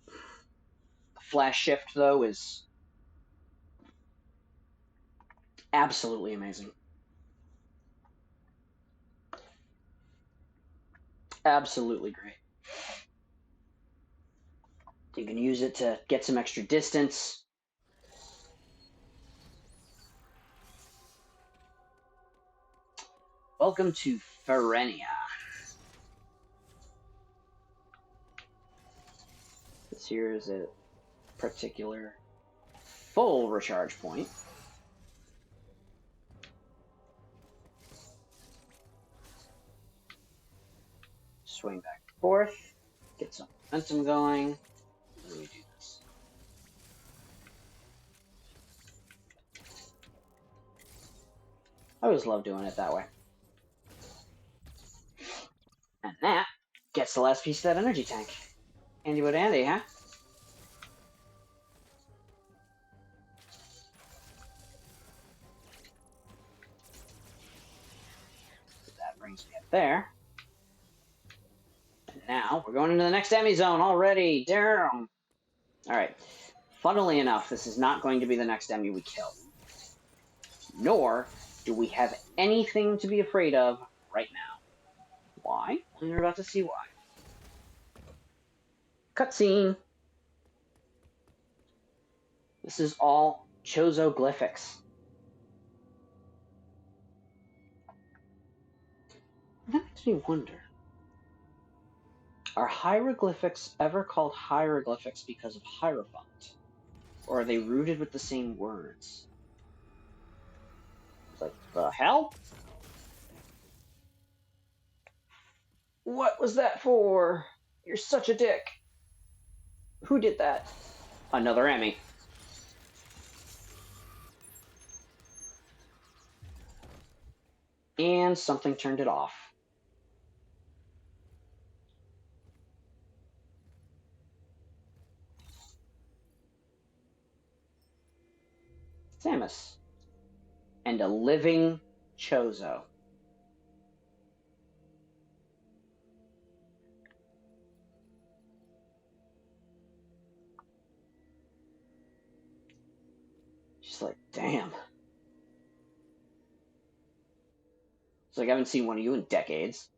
The flash shift, though, is absolutely amazing. Absolutely great. You can use it to get some extra distance. Welcome to Ferenia. This here is a particular full recharge point. Swing back and forth, get some momentum going. How do we do this? I always love doing it that way. And that gets the last piece of that energy tank. Andy would Andy, huh? That brings me up there. And now we're going into the next Emmy zone already. Damn. Alright. Funnily enough, this is not going to be the next Emmy we kill. Nor do we have anything to be afraid of right now. Why? Well, you're about to see why. Cutscene. This is all Chozoglyphics. That makes me wonder. Are hieroglyphics ever called hieroglyphics because of Hierophant? Or are they rooted with the same words? It's like, the hell? What was that for? You're such a dick. Who did that? Another Emmy. And something turned it off. Samus. And a living Chozo. She's like, damn. It's like, I haven't seen one of you in decades.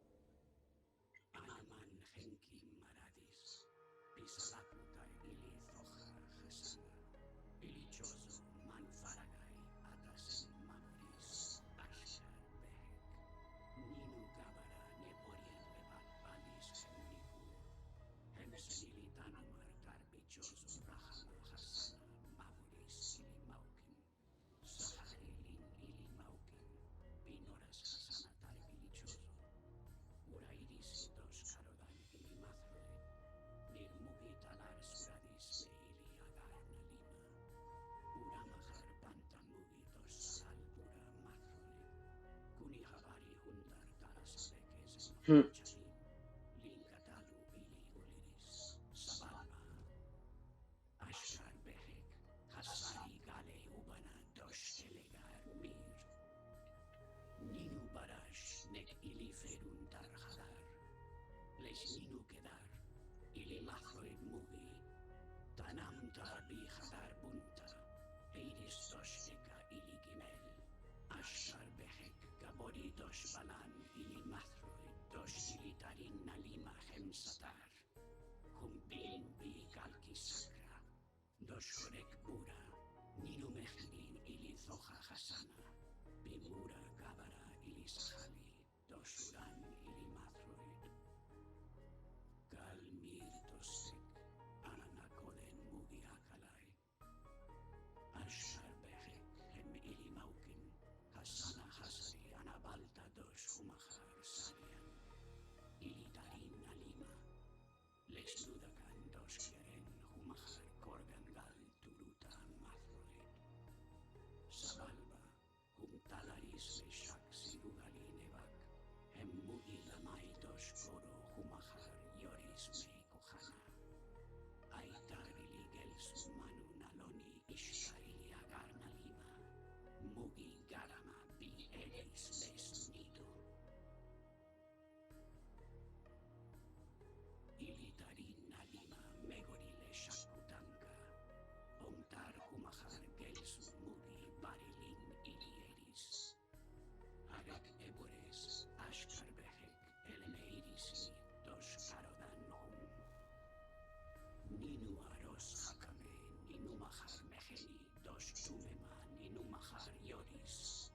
Ninuaros hakame, ninumahar meheni, dos tumema, ninumahar yoris.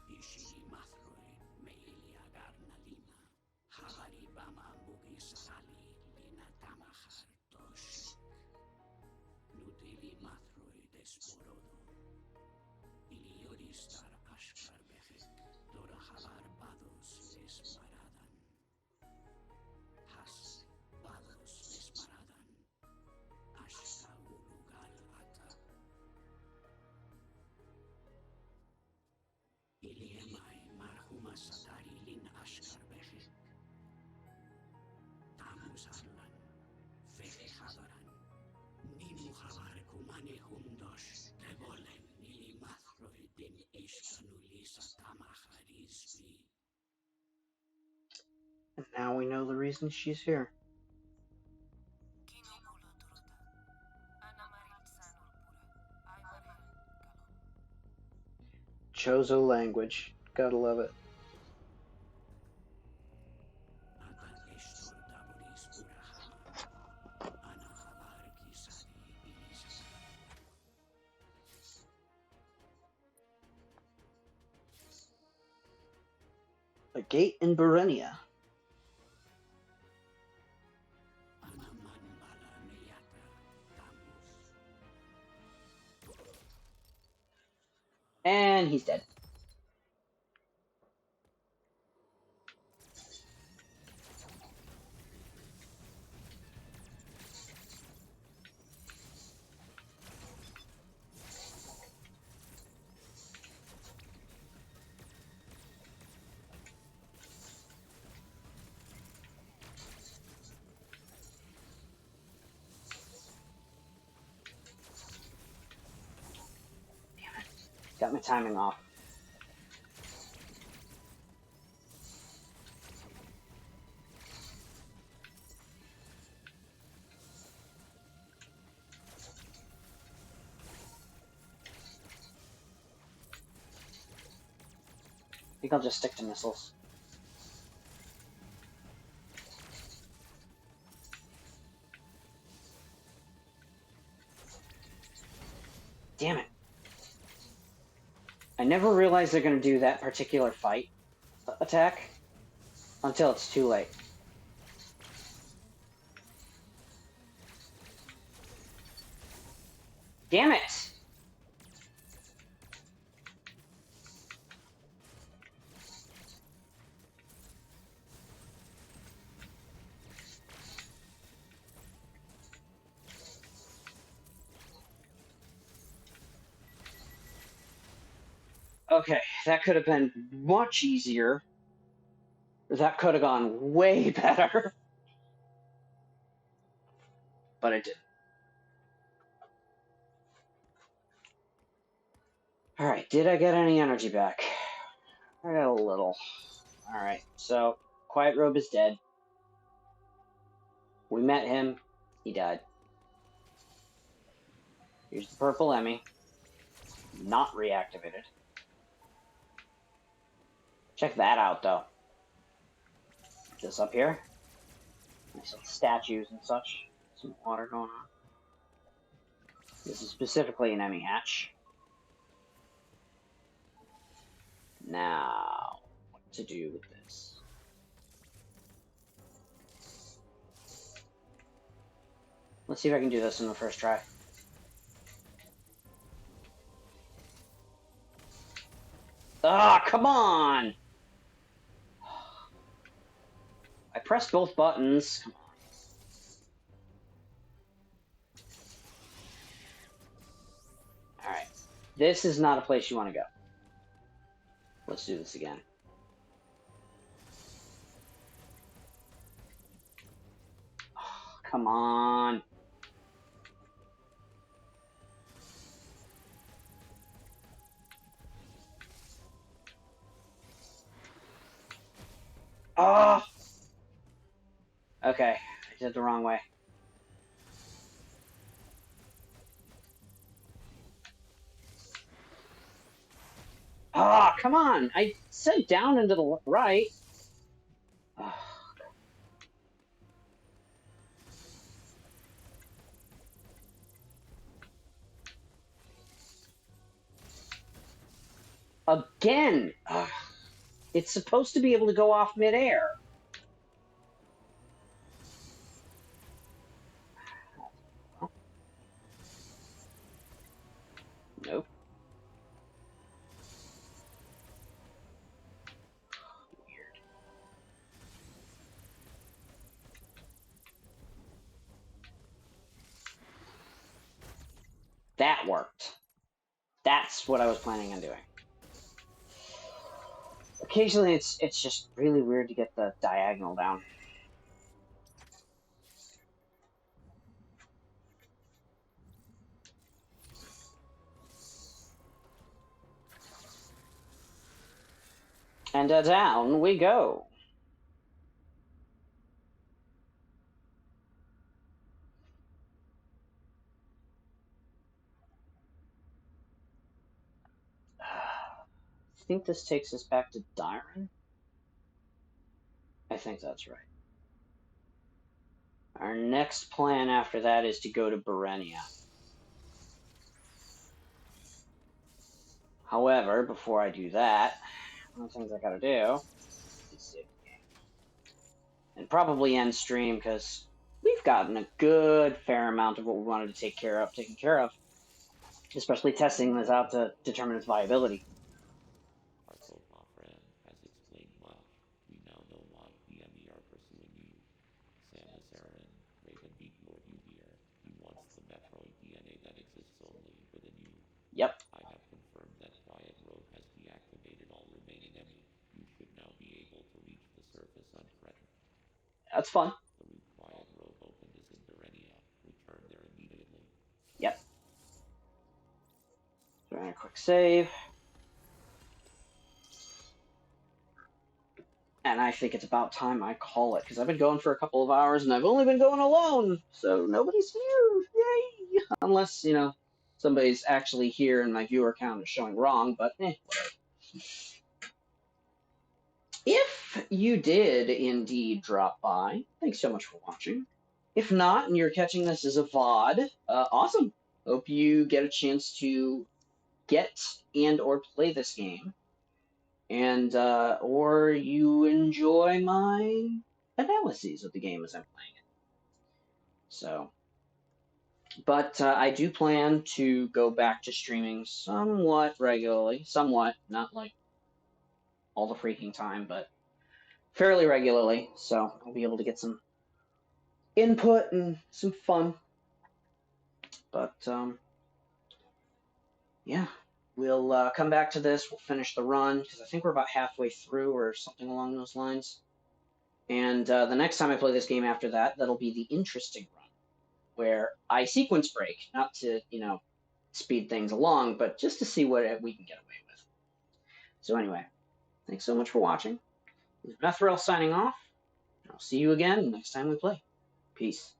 Ishi mathroi, meilia garnalima. Habari bama bugi sarali, lina tamahar toshik. Nutili mathroi desporodo. Ilioristar ashkar behek, dora habar bados les maradan. Has bados les maradan. Ashka ulugal ata. Iliemai marhuma satari lin ashkar behek. Tamus arlan, fehe habaran. Ninu habar kumane humdosh, devolen nili mathroi din ishkanulisa tamaharisbi. And now we know the reason she's here. Chozo language. Gotta love it. Ata estor daboris urahama. Ana habar kisadi ilisata. A gate in Berenia. Ana manbala meyata tamus. And he's dead. Got my timing off. I think I'll just stick to missiles. Damn it. I never realized they're going to do that particular fight attack until it's too late. Damn it! Okay, that could have been much easier. That could have gone way better. But it didn't. Alright, did I get any energy back? I got a little. Alright, so Quiet Robe is dead. We met him. He died. Here's the purple Emmy. Not reactivated. Check that out, though. This up here. Some statues and such. Some water going on. This is specifically an Emmy hatch. Now, what to do with this? Let's see if I can do this in the first try. Ah, come on! I pressed both buttons. Come on. Alright. This is not a place you want to go. Let's do this again. Oh, come on. Oh! Okay, I did it the wrong way. Ah, oh, come on! I said down and to the right. Oh. Again! It's supposed to be able to go off midair. Nope. Weird. That worked. That's what I was planning on doing. Occasionally, it's just really weird to get the diagonal down. And down we go. I think this takes us back to Dyron. I think that's right. Our next plan after that is to go to Berenia. However, before I do that, one of the things I gotta do is save the game. And probably end stream, because we've gotten a good fair amount of what we wanted to take care of, taken care of. Especially testing this out to determine its viability. Our Cloak friend has explained well. We now know why the Emmy are pursuing you. Samus Aran, Raven beat Lord you here. He wants the Metroid DNA that exists only within you. Yep. I have confirmed that Quiet Road has deactivated all remaining Emmy. You should now be able to reach the surface unthreatened. That's fun. The route Quiet Road opened is in Berenia. Return there immediately. Yep. Doing a quick save. And I think it's about time I call it, because I've been going for a couple of hours, and I've only been going alone, so nobody's here. Yay! Unless, somebody's actually here and my viewer count is showing wrong, but whatever. If you did indeed drop by, thanks so much for watching. If not, and you're catching this as a VOD, awesome. Hope you get a chance to get and or play this game. And or you enjoy my analyses of the game as I'm playing it. So, but I do plan to go back to streaming somewhat regularly. Somewhat, not like all the freaking time, but fairly regularly. So I'll be able to get some input and some fun. But yeah, we'll come back to this. We'll finish the run, because I think we're about halfway through or something along those lines. And the next time I play this game after that, that'll be the interesting run, where I sequence break, not to, speed things along, but just to see what we can get away with. So anyway, thanks so much for watching. This is Methrel signing off. I'll see you again next time we play. Peace.